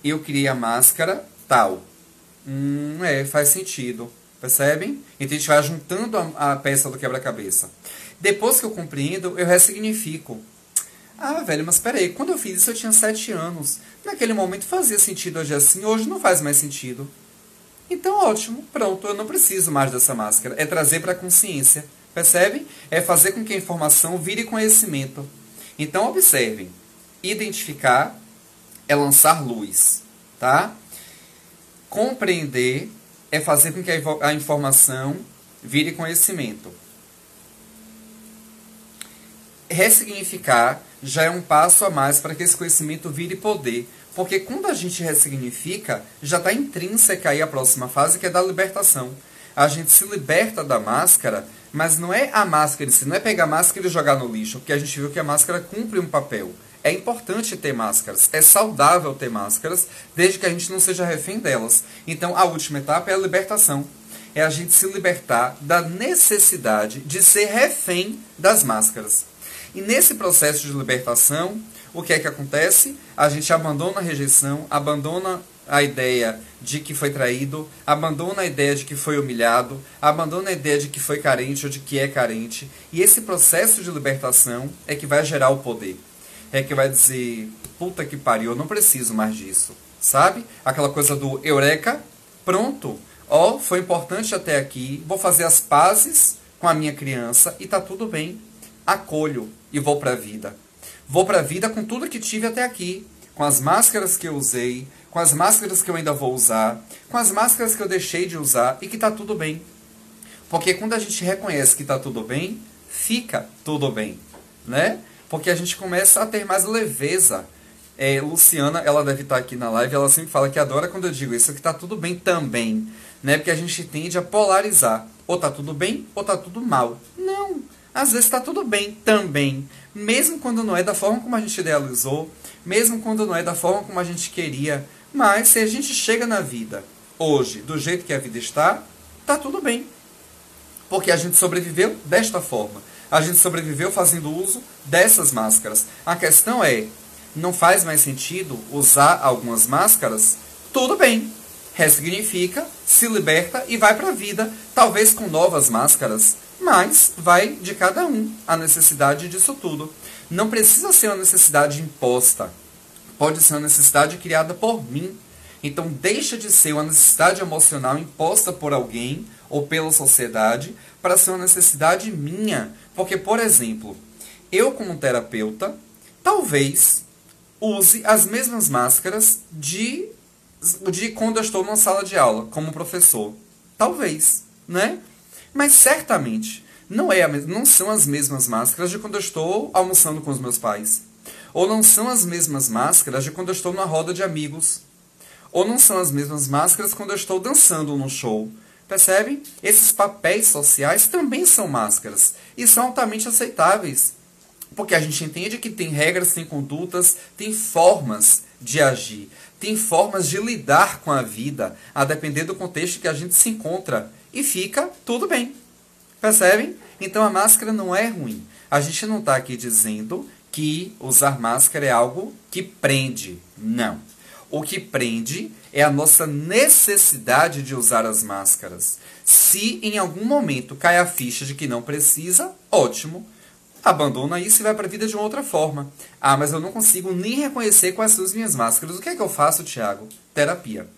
Speaker 1: eu criei a máscara tal. Faz sentido. Percebem? Então a gente vai juntando a peça do quebra-cabeça. Depois que eu compreendo, eu ressignifico. Ah, velho, mas peraí, quando eu fiz isso eu tinha 7 anos. Naquele momento fazia sentido agir assim, hoje não faz mais sentido. Então ótimo, pronto, eu não preciso mais dessa máscara. É trazer para a consciência. Percebem? É fazer com que a informação vire conhecimento. Então observem. Identificar é lançar luz. Tá? Compreender é fazer com que a informação vire conhecimento. Ressignificar já é um passo a mais para que esse conhecimento vire poder. Porque quando a gente ressignifica, já está intrínseca aí a próxima fase, que é da libertação. A gente se liberta da máscara, mas não é a máscara em si, não é pegar a máscara e jogar no lixo, porque a gente viu que a máscara cumpre um papel. É importante ter máscaras, é saudável ter máscaras, desde que a gente não seja refém delas. Então, a última etapa é a libertação. É a gente se libertar da necessidade de ser refém das máscaras. E nesse processo de libertação, o que é que acontece? A gente abandona a rejeição, abandona a ideia de que foi traído, abandona a ideia de que foi humilhado, abandona a ideia de que foi carente ou de que é carente. E esse processo de libertação é que vai gerar o poder. É que vai dizer, puta que pariu, eu não preciso mais disso, sabe? Aquela coisa do eureka, pronto, ó, foi importante até aqui, vou fazer as pazes com a minha criança e tá tudo bem. Acolho e vou pra vida. Vou pra vida com tudo que tive até aqui, com as máscaras que eu usei, com as máscaras que eu ainda vou usar, com as máscaras que eu deixei de usar e que tá tudo bem. Porque quando a gente reconhece que tá tudo bem, fica tudo bem, né? Porque a gente começa a ter mais leveza. Luciana, ela deve estar aqui na live, ela sempre fala que adora quando eu digo isso, que tá tudo bem também, né? Porque a gente tende a polarizar. Ou tá tudo bem, ou tá tudo mal. Não, às vezes tá tudo bem também. Mesmo quando não é da forma como a gente idealizou, mesmo quando não é da forma como a gente queria. Mas se a gente chega na vida, hoje, do jeito que a vida está, tá tudo bem. Porque a gente sobreviveu desta forma. A gente sobreviveu fazendo uso dessas máscaras. A questão é, não faz mais sentido usar algumas máscaras? Tudo bem. Ressignifica, se liberta e vai para a vida, talvez com novas máscaras, mas vai de cada um a necessidade disso tudo. Não precisa ser uma necessidade imposta. Pode ser uma necessidade criada por mim. Então deixa de ser uma necessidade emocional imposta por alguém ou pela sociedade para ser uma necessidade minha. Porque, por exemplo, eu como terapeuta, talvez use as mesmas máscaras de quando eu estou numa sala de aula, como professor. Talvez, né? Mas certamente não são as mesmas máscaras de quando eu estou almoçando com os meus pais. Ou não são as mesmas máscaras de quando eu estou numa roda de amigos. Ou não são as mesmas máscaras quando eu estou dançando num show. Percebem? Esses papéis sociais também são máscaras. E são altamente aceitáveis. Porque a gente entende que tem regras, tem condutas, tem formas de agir. Tem formas de lidar com a vida, a depender do contexto que a gente se encontra. E fica tudo bem. Percebem? Então a máscara não é ruim. A gente não está aqui dizendo que usar máscara é algo que prende. Não. O que prende é a nossa necessidade de usar as máscaras. Se em algum momento cai a ficha de que não precisa, ótimo. abandona isso e vai para a vida de uma outra forma. Ah, mas eu não consigo nem reconhecer quais são as minhas máscaras. O que é que eu faço, Thiago? Terapia.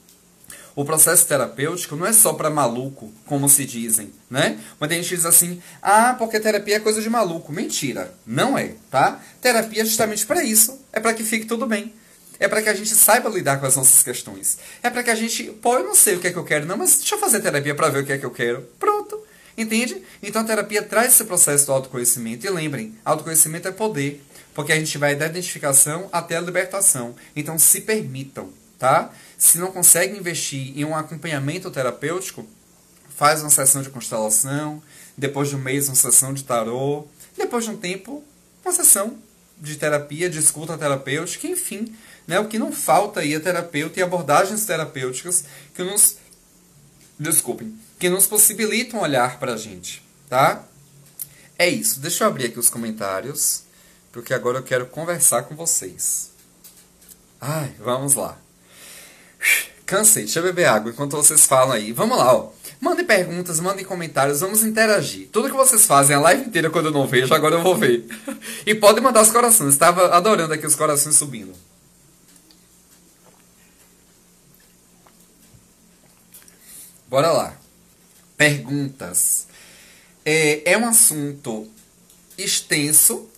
Speaker 1: O processo terapêutico não é só para maluco, como se dizem, né? Mas a gente diz assim, ah, porque terapia é coisa de maluco. Mentira, não é, tá? Terapia é justamente para isso, é para que fique tudo bem. É para que a gente saiba lidar com as nossas questões. É para que a gente, pô, eu não sei o que é que eu quero, não, mas deixa eu fazer terapia para ver o que é que eu quero. Pronto, entende? Então a terapia traz esse processo do autoconhecimento. E lembrem, autoconhecimento é poder, porque a gente vai da identificação até a libertação. Então se permitam, tá? Se não consegue investir em um acompanhamento terapêutico, faz uma sessão de constelação, depois de um mês uma sessão de tarô, depois de um tempo uma sessão de terapia, de escuta terapêutica, enfim, né, o que não falta aí é terapeuta e abordagens terapêuticas que nos, desculpem, que nos possibilitam olhar pra gente, tá? É isso, deixa eu abrir aqui os comentários, porque agora eu quero conversar com vocês. Ai, vamos lá. Cansei, deixa eu beber água enquanto vocês falam aí. Vamos lá, ó. Mandem perguntas, mandem comentários, vamos interagir. Tudo que vocês fazem a live inteira quando eu não vejo, agora eu vou ver. E podem mandar os corações. Estava adorando aqui os corações subindo. Bora lá. Perguntas. É um assunto extenso,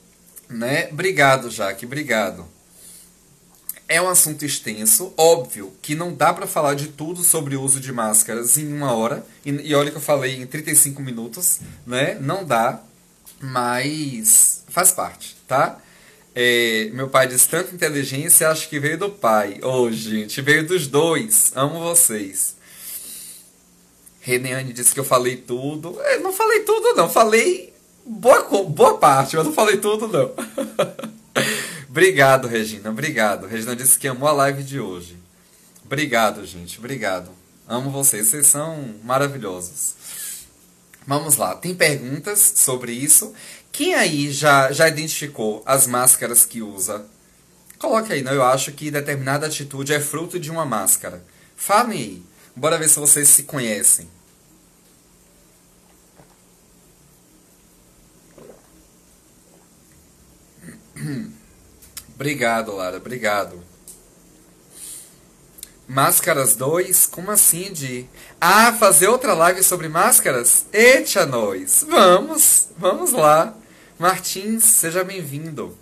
Speaker 1: né? Obrigado, Jaque, obrigado. É um assunto extenso, óbvio que não dá para falar de tudo sobre o uso de máscaras em 1 hora. E olha que eu falei em 35 minutos, né? Não dá, mas faz parte, tá? Meu pai diz, tanta inteligência, acho que veio do pai. Gente, veio dos dois. Amo vocês. Reneane disse que eu falei tudo. Não falei tudo, não. Falei boa parte, mas não falei tudo, não. Obrigado, Regina. Obrigado. Regina disse que amou a live de hoje. Obrigado, gente. Obrigado. Amo vocês. Vocês são maravilhosos. Vamos lá. Tem perguntas sobre isso? Quem aí já identificou as máscaras que usa? Coloque aí. Não, eu acho que determinada atitude é fruto de uma máscara. Falem aí. Bora ver se vocês se conhecem. Obrigado, Lara. Obrigado. Máscaras 2? Como assim, Di? Ah, fazer outra live sobre máscaras? Eita, nós! Vamos lá. Martins, seja bem-vindo.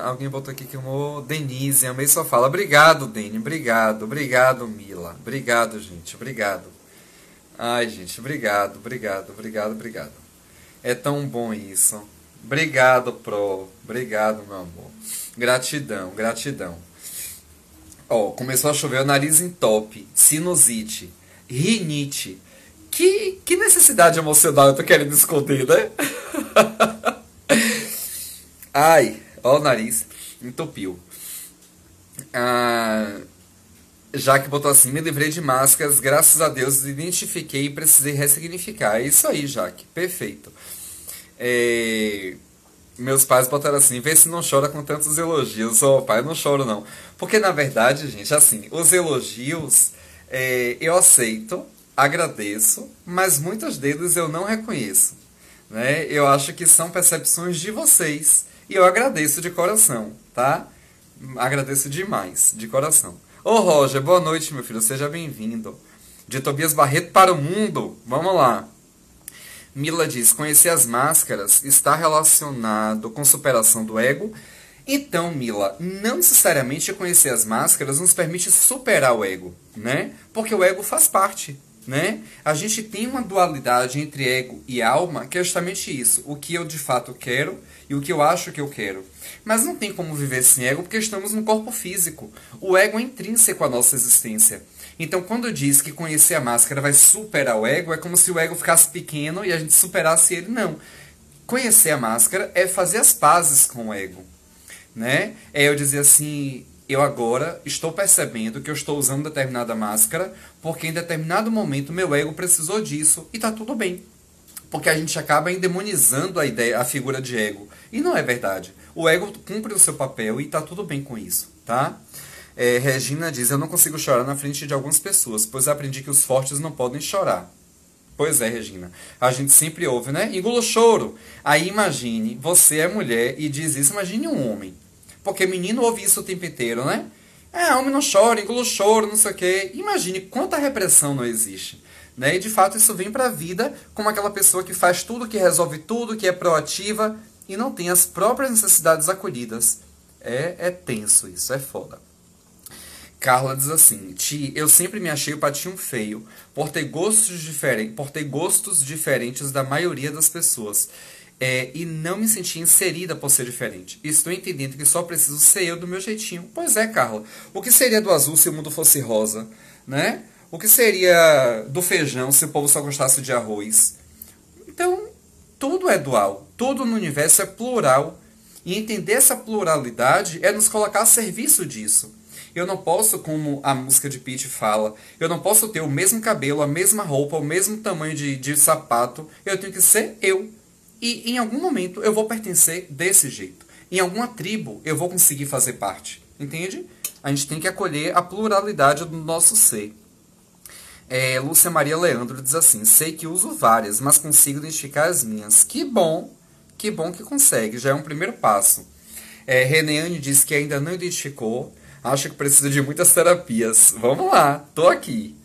Speaker 1: Alguém botou aqui que amou. Denise, amei sua fala. Obrigado, Deni. Obrigado, Mila. Obrigado, gente. Obrigado. Ai, gente, obrigado. É tão bom isso. Obrigado, Pro. Obrigado, meu amor. Gratidão. Ó, começou a chover, o nariz entope, sinusite, rinite. Que necessidade emocional eu tô querendo esconder, né? Ai, ó o nariz, entupiu. Jaque botou assim, me livrei de máscaras, graças a Deus, identifiquei e precisei ressignificar. É isso aí, Jaque, perfeito. Meus pais botaram assim, vê se não chora com tantos elogios. Pai, eu não choro não. Porque na verdade, gente, assim, os elogios eu aceito, agradeço, mas muitos deles eu não reconheço, né? Eu acho que são percepções de vocês e eu agradeço de coração, tá? Agradeço demais, de coração. Ô Roger, boa noite, meu filho, seja bem-vindo. De Tobias Barreto para o mundo, vamos lá. Mila diz, conhecer as máscaras está relacionado com superação do ego. Então, Mila, não necessariamente conhecer as máscaras nos permite superar o ego, né? Porque o ego faz parte, né? A gente tem uma dualidade entre ego e alma, que é justamente isso. O que eu de fato quero e o que eu acho que eu quero. Mas não tem como viver sem ego porque estamos no corpo físico. O ego é intrínseco à nossa existência. Então, quando diz que conhecer a máscara vai superar o ego, é como se o ego ficasse pequeno e a gente superasse ele. Não. Conhecer a máscara é fazer as pazes com o ego, né? É eu dizer assim, eu agora estou percebendo que eu estou usando determinada máscara porque em determinado momento meu ego precisou disso e tá tudo bem. Porque a gente acaba endemonizando a figura de ego. E não é verdade. O ego cumpre o seu papel e tá tudo bem com isso, tá? Regina diz, eu não consigo chorar na frente de algumas pessoas, pois aprendi que os fortes não podem chorar. Pois é, Regina. A gente sempre ouve, né? Engula o choro. Aí imagine, você é mulher e diz isso, imagine um homem. Porque menino ouve isso o tempo inteiro, né? É, homem não chora, engula o choro, não sei o quê. Imagine quanta repressão não existe. Né? E de fato isso vem pra vida como aquela pessoa que faz tudo, que resolve tudo, que é proativa e não tem as próprias necessidades acolhidas. É tenso isso, é foda. Carla diz assim: Ti, eu sempre me achei o patinho feio por ter gostos diferentes da maioria das pessoas. E não me senti inserida por ser diferente. Estou entendendo que só preciso ser eu do meu jeitinho. Pois é, Carla. O que seria do azul se o mundo fosse rosa? Né? O que seria do feijão se o povo só gostasse de arroz? Então, tudo é dual. Tudo no universo é plural. E entender essa pluralidade é nos colocar a serviço disso. Eu não posso, como a música de Pitty fala, eu não posso ter o mesmo cabelo, a mesma roupa, o mesmo tamanho de sapato. Eu tenho que ser eu. E em algum momento eu vou pertencer desse jeito. Em alguma tribo eu vou conseguir fazer parte. Entende? A gente tem que acolher a pluralidade do nosso ser. Lúcia Maria Leandro diz assim: sei que uso várias, mas consigo identificar as minhas. Que bom que consegue. Já é um primeiro passo. Reneane diz que ainda não identificou. Acho que precisa de muitas terapias. Vamos lá, tô aqui.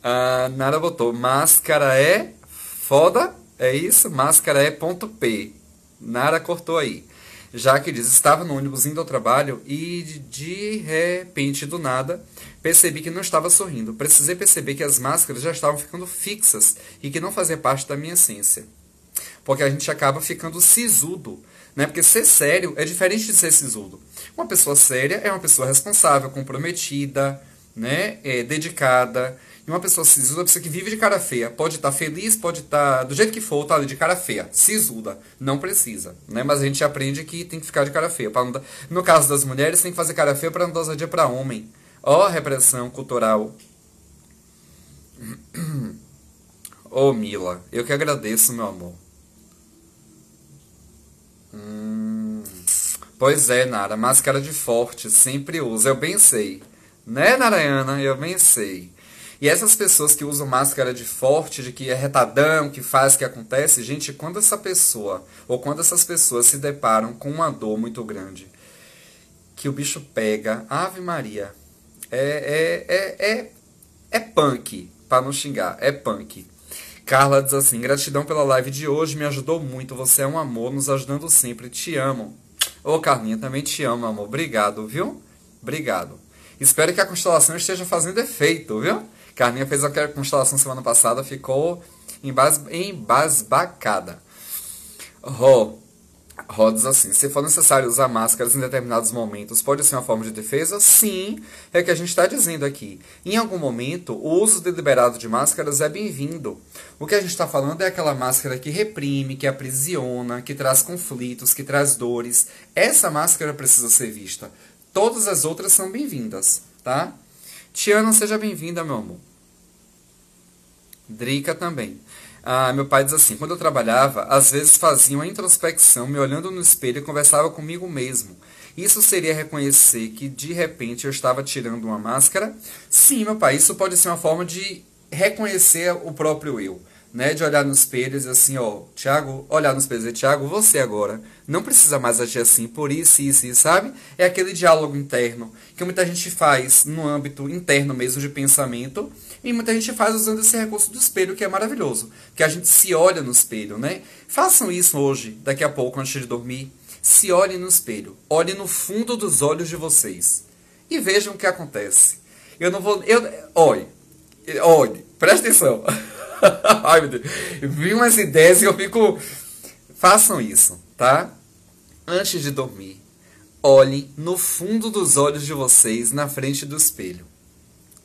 Speaker 1: A Nara botou: máscara é foda? É isso? Máscara é ponto P. Nara cortou aí. Jaque diz: estava no ônibus indo ao trabalho e de repente, do nada, percebi que não estava sorrindo. Precisei perceber que as máscaras já estavam ficando fixas e que não fazia parte da minha essência. Porque a gente acaba ficando sisudo, né? Porque ser sério é diferente de ser sisudo. Uma pessoa séria é uma pessoa responsável, comprometida, né? Dedicada. E uma pessoa sisuda é uma pessoa que vive de cara feia. Pode estar feliz, pode estar do jeito que for, tá ali de cara feia. Sisuda. Não precisa, né? Mas a gente aprende que tem que ficar de cara feia. No caso das mulheres, tem que fazer cara feia para não dar ousadia para homem. Ó, repressão cultural. Ô, Mila, eu que agradeço, meu amor. Pois é, Nara, máscara de forte, sempre usa. Eu bem sei. Né, Narayana? Eu bem sei. E essas pessoas que usam máscara de forte, de que é retadão, que faz, que acontece, gente, quando essa pessoa, ou quando essas pessoas se deparam com uma dor muito grande, que o bicho pega, Ave Maria, é punk, pra não xingar, é punk. Carla diz assim: gratidão pela live de hoje, me ajudou muito, você é um amor, nos ajudando sempre, te amo. Ô Carlinha, também te amo, amor, obrigado, viu? Obrigado. Espero que a constelação esteja fazendo efeito, viu? Carlinha fez a constelação semana passada, ficou embasbacada. Ró diz assim: se for necessário usar máscaras em determinados momentos, pode ser uma forma de defesa? Sim, é o que a gente está dizendo aqui. Em algum momento, o uso deliberado de máscaras é bem-vindo. O que a gente está falando é aquela máscara que reprime, que aprisiona, que traz conflitos, que traz dores. Essa máscara precisa ser vista. Todas as outras são bem-vindas, tá? Tiana, seja bem-vinda, meu amor. Drica também. Meu pai diz assim: quando eu trabalhava, às vezes fazia uma introspecção, me olhando no espelho e conversava comigo mesmo. Isso seria reconhecer que, de repente, eu estava tirando uma máscara? Sim, meu pai, isso pode ser uma forma de reconhecer o próprio eu. Né, de olhar no espelho e dizer assim, ó, Thiago, olhar no espelho e dizer: Thiago, você agora não precisa mais agir assim, por isso, sabe? É aquele diálogo interno que muita gente faz no âmbito interno mesmo de pensamento, e muita gente faz usando esse recurso do espelho, que é maravilhoso, que a gente se olha no espelho, né? Façam isso hoje, daqui a pouco, antes de dormir. Se olhem no espelho, olhem no fundo dos olhos de vocês e vejam o que acontece. Olhe, presta atenção. Ai, meu Deus. Vi umas ideias e eu fico... Façam isso, tá? Antes de dormir, olhem no fundo dos olhos de vocês, na frente do espelho.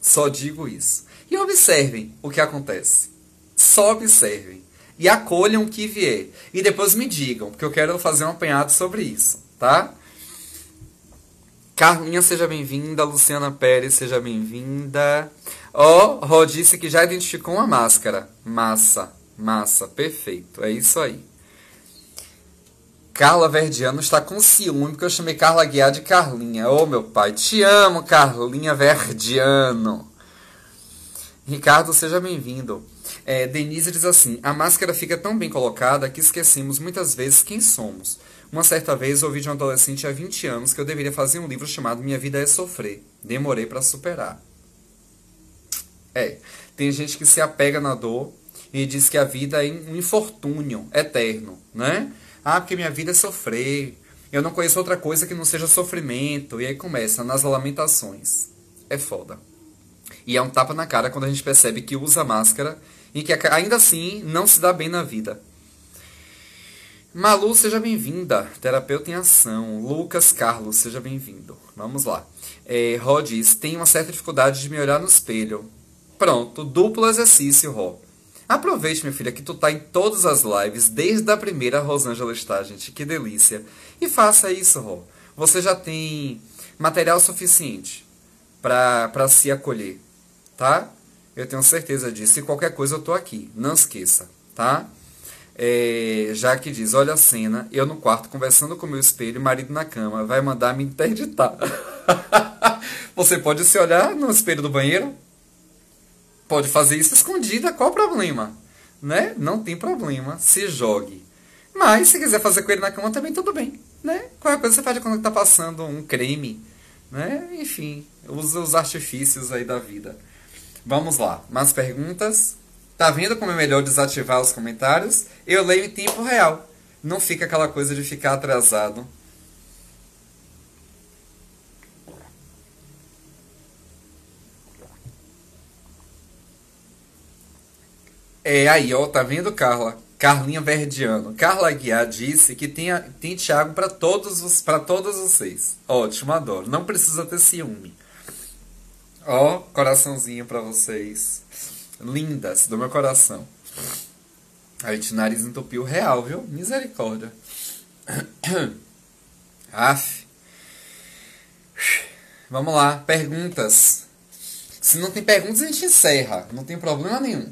Speaker 1: Só digo isso. E observem o que acontece. Só observem. E acolham o que vier. E depois me digam, porque eu quero fazer um apanhado sobre isso, tá? Carlinha, seja bem-vinda. Luciana Pérez, seja bem-vinda. Rô disse que já identificou uma máscara. Massa, perfeito. É isso aí. Carla Verdiano está com ciúme porque eu chamei Carla Guiar de Carlinha. Meu pai, te amo, Carlinha Verdiano. Ricardo, seja bem-vindo. Denise diz assim: a máscara fica tão bem colocada que esquecemos muitas vezes quem somos. Uma certa vez ouvi de um adolescente há 20 anos que eu deveria fazer um livro chamado Minha Vida é Sofrer. Demorei para superar. Tem gente que se apega na dor e diz que a vida é um infortúnio eterno, né? Ah, porque minha vida é sofrer. Eu não conheço outra coisa que não seja sofrimento. E aí começa nas lamentações. É foda. E é um tapa na cara quando a gente percebe que usa máscara e que ainda assim não se dá bem na vida. Malu, seja bem-vinda. Terapeuta em ação. Lucas Carlos, seja bem-vindo. Vamos lá. Ró diz, tem uma certa dificuldade de me olhar no espelho. Pronto, duplo exercício, Ró. Aproveite, minha filha, que tu tá em todas as lives, desde a primeira a Rosângela está, gente. Que delícia. E faça isso, Ró. Você já tem material suficiente para se acolher, tá? Eu tenho certeza disso. E qualquer coisa eu tô aqui. Não esqueça, tá? Já que diz, olha a cena, eu no quarto conversando com meu espelho, marido na cama, vai mandar me interditar. Você pode se olhar no espelho do banheiro? Pode fazer isso escondida, qual o problema? Né? Não tem problema, se jogue. Mas se quiser fazer com ele na cama também tudo bem, né? Qualquer coisa você faz quando tá passando um creme, né? Enfim, usa os artifícios aí da vida. Vamos lá, mais perguntas? Tá vendo como é melhor desativar os comentários? Eu leio em tempo real. Não fica aquela coisa de ficar atrasado. Aí, ó, tá vendo, Carla? Carlinha Verdiano. Carla Aguiar disse que tem Thiago para todos vocês. Ótimo, adoro. Não precisa ter ciúme. Ó, coraçãozinho para vocês. Lindas, do meu coração. Aí, de nariz entupiu real, viu? Misericórdia. Aff. Vamos lá, perguntas. Se não tem perguntas, a gente encerra. Não tem problema nenhum.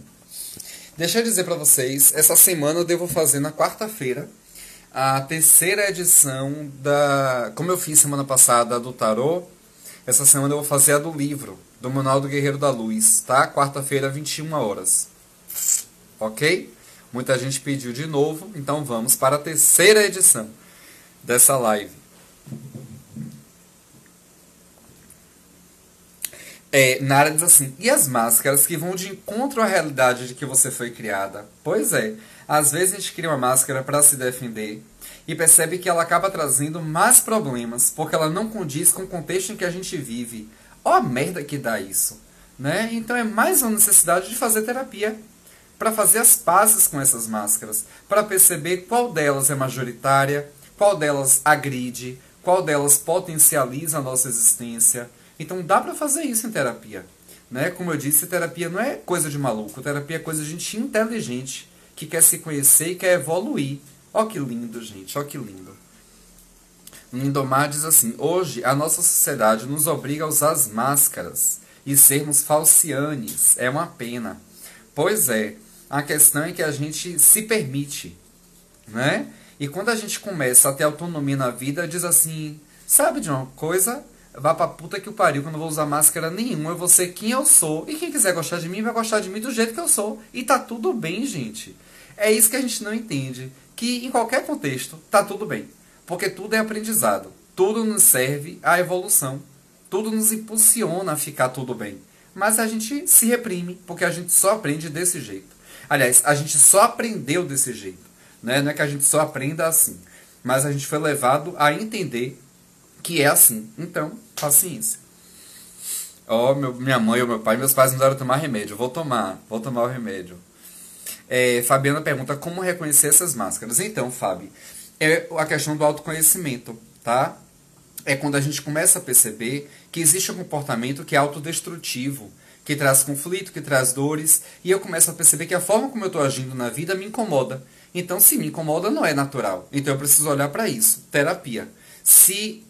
Speaker 1: Deixa eu dizer pra vocês, essa semana eu devo fazer na quarta-feira a terceira edição como eu fiz semana passada do tarô, essa semana eu vou fazer a do livro, do Manual do Guerreiro da Luz, tá? Quarta-feira, 21 horas. Ok? Muita gente pediu de novo, então vamos para a terceira edição dessa live. Nara diz assim, e as máscaras que vão de encontro à realidade de que você foi criada? Pois é, às vezes a gente cria uma máscara para se defender e percebe que ela acaba trazendo mais problemas, porque ela não condiz com o contexto em que a gente vive. Ó a merda que dá isso, né? Então é mais uma necessidade de fazer terapia, para fazer as pazes com essas máscaras, para perceber qual delas é majoritária, qual delas agride, qual delas potencializa a nossa existência. Então dá pra fazer isso em terapia, né? Como eu disse, terapia não é coisa de maluco, terapia é coisa de gente inteligente, que quer se conhecer e quer evoluir. Ó que lindo, gente, ó que lindo. Lindomar diz assim, hoje a nossa sociedade nos obriga a usar as máscaras e sermos falcianes. É uma pena. Pois é, a questão é que a gente se permite, né? E quando a gente começa a ter autonomia na vida, diz assim, sabe de uma coisa? Vá pra puta que o pariu, que eu não vou usar máscara nenhuma, eu vou ser quem eu sou. E quem quiser gostar de mim, vai gostar de mim do jeito que eu sou. E tá tudo bem, gente. É isso que a gente não entende. Que em qualquer contexto, tá tudo bem. Porque tudo é aprendizado. Tudo nos serve à evolução. Tudo nos impulsiona a ficar tudo bem. Mas a gente se reprime, porque a gente só aprende desse jeito. Aliás, a gente só aprendeu desse jeito. Né? Não é que a gente só aprenda assim. Mas a gente foi levado a entender que é assim. Então, paciência. Minha mãe ou meu pai, meus pais me deram tomar remédio. Vou tomar o remédio. Fabiana pergunta como reconhecer essas máscaras. Então, Fábio, é a questão do autoconhecimento, tá? É quando a gente começa a perceber que existe um comportamento que é autodestrutivo, que traz conflito, que traz dores, e eu começo a perceber que a forma como eu estou agindo na vida me incomoda. Então, se me incomoda, não é natural. Então, eu preciso olhar para isso. Terapia. Se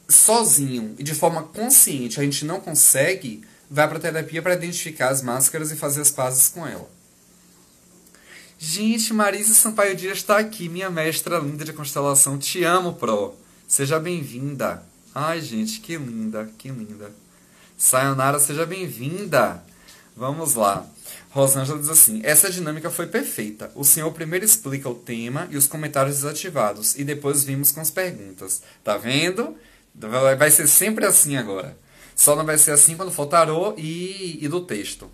Speaker 1: sozinho e de forma consciente a gente não consegue, vai para terapia para identificar as máscaras e fazer as pazes com ela. Gente, Marisa Sampaio Dias está aqui, minha mestra linda de constelação. Te amo, Pro. Seja bem-vinda. Ai, gente, que linda, que linda. Sayonara, seja bem-vinda. Vamos lá. Rosângela diz assim: essa dinâmica foi perfeita. O senhor primeiro explica o tema e os comentários desativados, e depois vimos com as perguntas. Tá vendo? Vai ser sempre assim agora. Só não vai ser assim quando for tarô e do texto.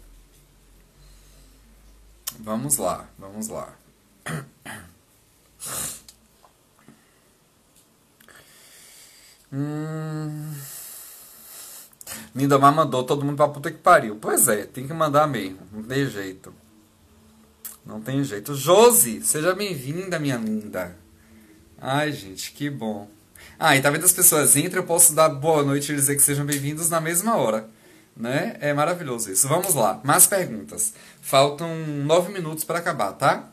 Speaker 1: Vamos lá, vamos lá. Lindomar mandou todo mundo pra puta que pariu. Pois é, tem que mandar mesmo. Não tem jeito. Não tem jeito. Josi, seja bem-vinda, minha linda. Ai, gente, que bom. Ah, e tá vendo as pessoas entram, eu posso dar boa noite e dizer que sejam bem-vindos na mesma hora. Né? É maravilhoso isso. Vamos lá, mais perguntas. Faltam 9 minutos para acabar, tá?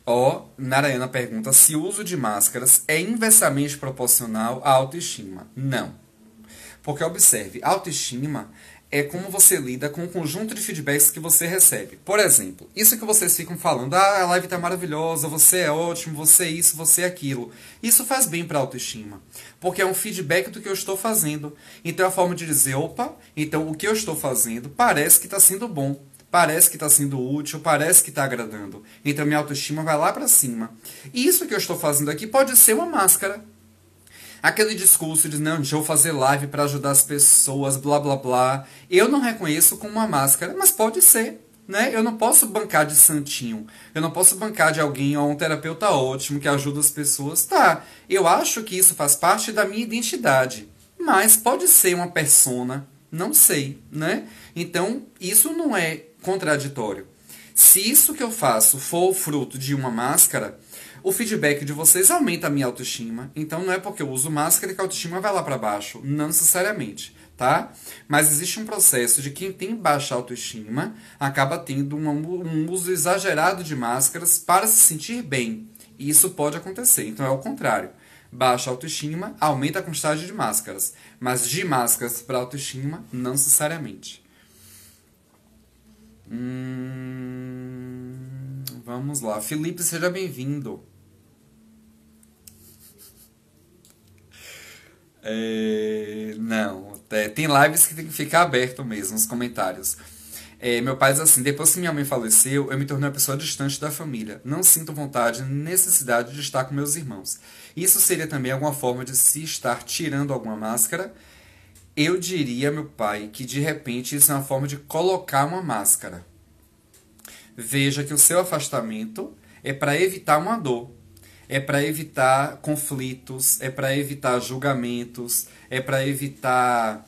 Speaker 1: Ó, Narayana pergunta se o uso de máscaras é inversamente proporcional à autoestima. Não. Porque observe, autoestima é como você lida com o conjunto de feedbacks que você recebe. Por exemplo, isso que vocês ficam falando, a live tá maravilhosa, você é ótimo, você é isso, você é aquilo. Isso faz bem para a autoestima, porque é um feedback do que eu estou fazendo. Então é a forma de dizer, opa, então o que eu estou fazendo parece que está sendo bom, parece que está sendo útil, parece que está agradando. Então minha autoestima vai lá para cima. E isso que eu estou fazendo aqui pode ser uma máscara. Aquele discurso de, não, deixa eu fazer live para ajudar as pessoas, blá blá blá. Eu não reconheço como uma máscara, mas pode ser. Né? Eu não posso bancar de santinho. Eu não posso bancar de alguém ou um terapeuta ótimo que ajuda as pessoas. Tá, eu acho que isso faz parte da minha identidade. Mas pode ser uma persona, não sei, né? Então, isso não é contraditório. Se isso que eu faço for fruto de uma máscara, o feedback de vocês aumenta a minha autoestima. Então não é porque eu uso máscara que a autoestima vai lá para baixo. Não necessariamente, tá? Mas existe um processo de quem tem baixa autoestima acaba tendo um uso exagerado de máscaras para se sentir bem. E isso pode acontecer. Então é o contrário. Baixa autoestima aumenta a quantidade de máscaras. Mas de máscaras para autoestima, não necessariamente. Vamos lá. Felipe, seja bem-vindo. Não, tem lives que tem que ficar aberto mesmo, os comentários. Meu pai diz assim, depois que minha mãe faleceu, eu me tornei uma pessoa distante da família. Não sinto vontade nem necessidade de estar com meus irmãos. Isso seria também alguma forma de se estar tirando alguma máscara? Eu diria, meu pai, que de repente isso é uma forma de colocar uma máscara. Veja que o seu afastamento é para evitar uma dor. É para evitar conflitos, é para evitar julgamentos, é para evitar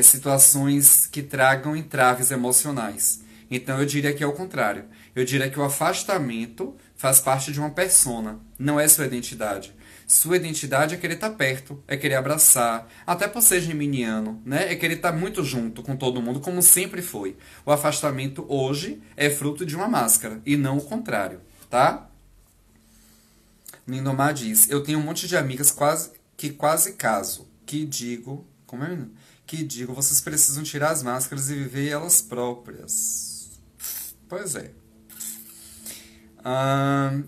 Speaker 1: situações que tragam entraves emocionais. Então eu diria que é o contrário. Eu diria que o afastamento faz parte de uma persona, não é sua identidade. Sua identidade é querer estar perto, é querer abraçar, até por ser geminiano, né? É querer estar muito junto com todo mundo, como sempre foi. O afastamento hoje é fruto de uma máscara, e não o contrário, tá? Lindomar diz, eu tenho um monte de amigas quase caso, que digo, como é? Que digo, vocês precisam tirar as máscaras e viver elas próprias. Pois é.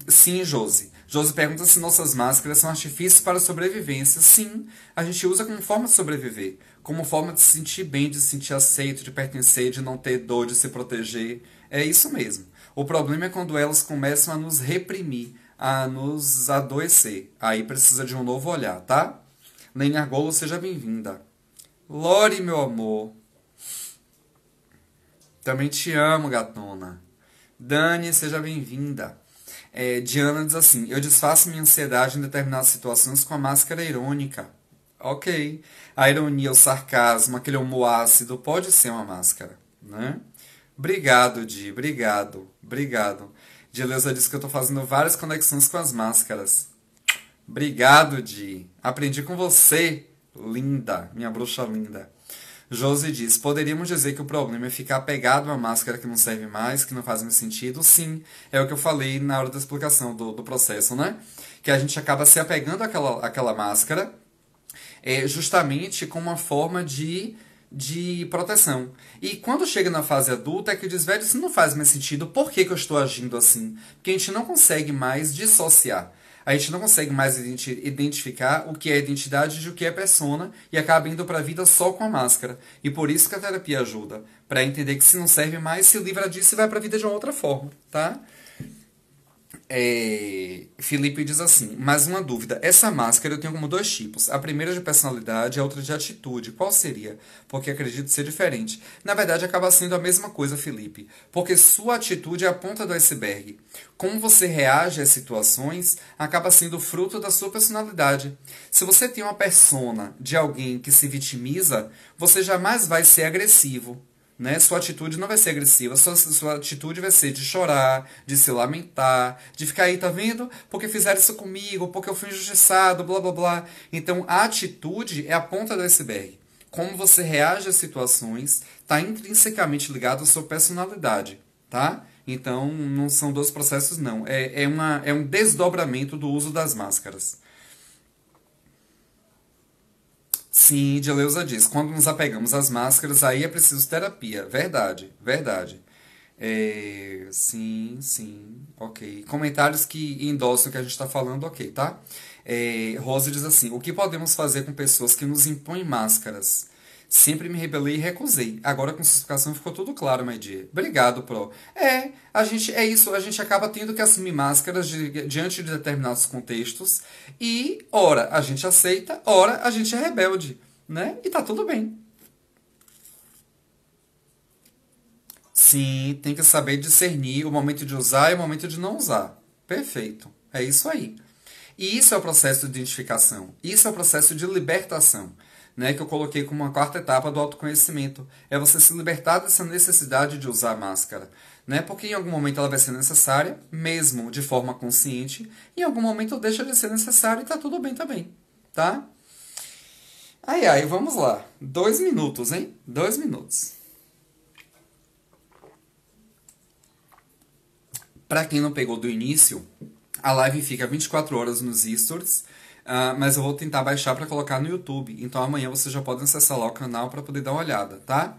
Speaker 1: Sim, Josi. Josi pergunta se nossas máscaras são artifícios para a sobrevivência. Sim, a gente usa como forma de sobreviver, como forma de se sentir bem, de se sentir aceito, de pertencer, de não ter dor, de se proteger. É isso mesmo. O problema é quando elas começam a nos reprimir, a nos adoecer. Aí precisa de um novo olhar, tá? Lene Argolo, seja bem-vinda. Lore, meu amor. Também te amo, gatona. Dani, seja bem-vinda. Diana diz assim, eu disfarço minha ansiedade em determinadas situações com a máscara irônica. Ok. A ironia, o sarcasmo, aquele humor ácido pode ser uma máscara, né? Obrigado, Di. Obrigado. Dileuza disse que eu tô fazendo várias conexões com as máscaras. Obrigado, Di. Aprendi com você, linda. Minha bruxa linda. Josi diz, poderíamos dizer que o problema é ficar apegado a uma máscara que não serve mais, que não faz mais sentido? Sim, é o que eu falei na hora da explicação do processo, né? Que a gente acaba se apegando àquela máscara justamente como uma forma de proteção. E quando chega na fase adulta é que diz, velho, isso não faz mais sentido, por que eu estou agindo assim? Porque a gente não consegue mais dissociar. A gente não consegue mais identificar o que é identidade de o que é persona e acaba indo para a vida só com a máscara. E por isso que a terapia ajuda, para entender que se não serve mais, se livra disso e vai para a vida de uma outra forma, tá? Felipe diz assim, mais uma dúvida. Essa máscara eu tenho como dois tipos. A primeira de personalidade e a outra de atitude. Qual seria? Porque acredito ser diferente. Na verdade, acaba sendo a mesma coisa, Felipe. Porque sua atitude é a ponta do iceberg. Como você reage às situações acaba sendo fruto da sua personalidade. Se você tem uma persona de alguém que se vitimiza, você jamais vai ser agressivo. Né? Sua atitude não vai ser agressiva, sua atitude vai ser de chorar, de se lamentar, de ficar aí, tá vendo? Porque fizeram isso comigo, porque eu fui injustiçado, blá blá blá. Então a atitude é a ponta do iceberg. Como você reage às situações está intrinsecamente ligado à sua personalidade, tá? Então não são dois processos, não. É um desdobramento do uso das máscaras. Sim, Deleuza diz, quando nos apegamos às máscaras, aí é preciso terapia. Verdade, verdade. Sim, sim, ok. Comentários que endossam o que a gente está falando, ok, tá? Rose diz assim, o que podemos fazer com pessoas que nos impõem máscaras? Sempre me rebelei e recusei. Agora com sua explicação ficou tudo claro, my dear. Obrigado, Pro. É isso, a gente acaba tendo que assumir máscaras diante de determinados contextos e, ora, a gente aceita, ora, a gente é rebelde, né? E tá tudo bem. Sim, tem que saber discernir o momento de usar e o momento de não usar. Perfeito. É isso aí. E isso é o processo de identificação. Isso é o processo de libertação, né, que eu coloquei como uma quarta etapa do autoconhecimento. É você se libertar dessa necessidade de usar máscara. Né? Porque em algum momento ela vai ser necessária, mesmo de forma consciente. E em algum momento deixa de ser necessária e tá tudo bem também. Tá? Ai, ai, vamos lá. 2 minutos, hein? 2 minutos. Para quem não pegou do início, a live fica 24 horas nos stories, mas eu vou tentar baixar para colocar no YouTube. Então amanhã você já pode acessar lá o canal para poder dar uma olhada, tá?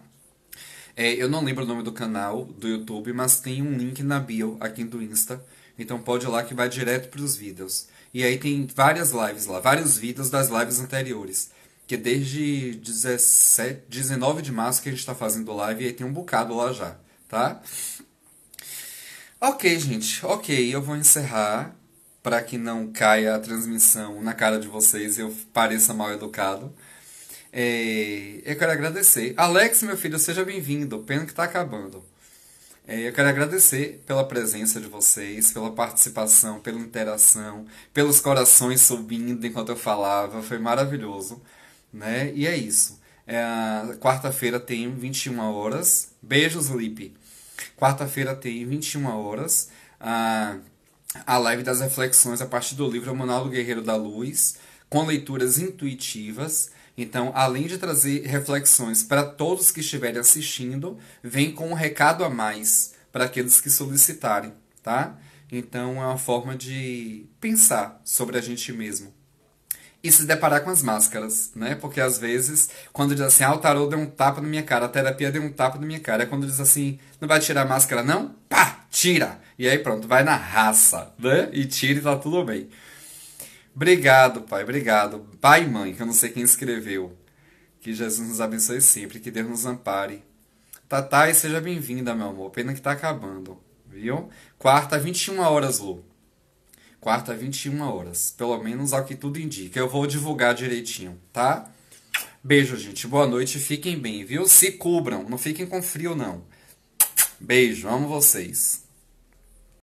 Speaker 1: Eu não lembro o nome do canal do YouTube, mas tem um link na bio aqui do Insta. Então pode ir lá que vai direto para os vídeos. E aí tem várias lives lá, vários vídeos das lives anteriores. Que desde 19 de março que a gente está fazendo live e aí tem um bocado lá já, tá? Ok, gente, ok, eu vou encerrar para que não caia a transmissão na cara de vocês e eu pareça mal educado. Eu quero agradecer. Alex, meu filho, seja bem-vindo. Pena que está acabando. Eu quero agradecer pela presença de vocês, pela participação, pela interação, pelos corações subindo enquanto eu falava. Foi maravilhoso. Né? E é isso. Quarta-feira tem 21 horas. Beijos, Lipe. Quarta-feira tem 21 horas a live das reflexões a partir do livro O Manual do Guerreiro da Luz, com leituras intuitivas. Então, além de trazer reflexões para todos que estiverem assistindo, vem com um recado a mais para aqueles que solicitarem, tá? Então, é uma forma de pensar sobre a gente mesmo. E se deparar com as máscaras, né? Porque às vezes, quando diz assim, o tarô deu um tapa na minha cara, a terapia deu um tapa na minha cara. É quando diz assim, não vai tirar a máscara não? Pá, tira! E aí pronto, vai na raça, né? E tira e tá tudo bem. Obrigado, pai, obrigado. Pai e mãe, que eu não sei quem escreveu. Que Jesus nos abençoe sempre, que Deus nos ampare. Tatá, e seja bem-vinda, meu amor. Pena que tá acabando, viu? Quarta, 21 horas, Lu. Quarta, 21 horas. Pelo menos ao que tudo indica. Eu vou divulgar direitinho, tá? Beijo, gente. Boa noite. Fiquem bem, viu? Se cubram. Não fiquem com frio, não. Beijo. Amo vocês.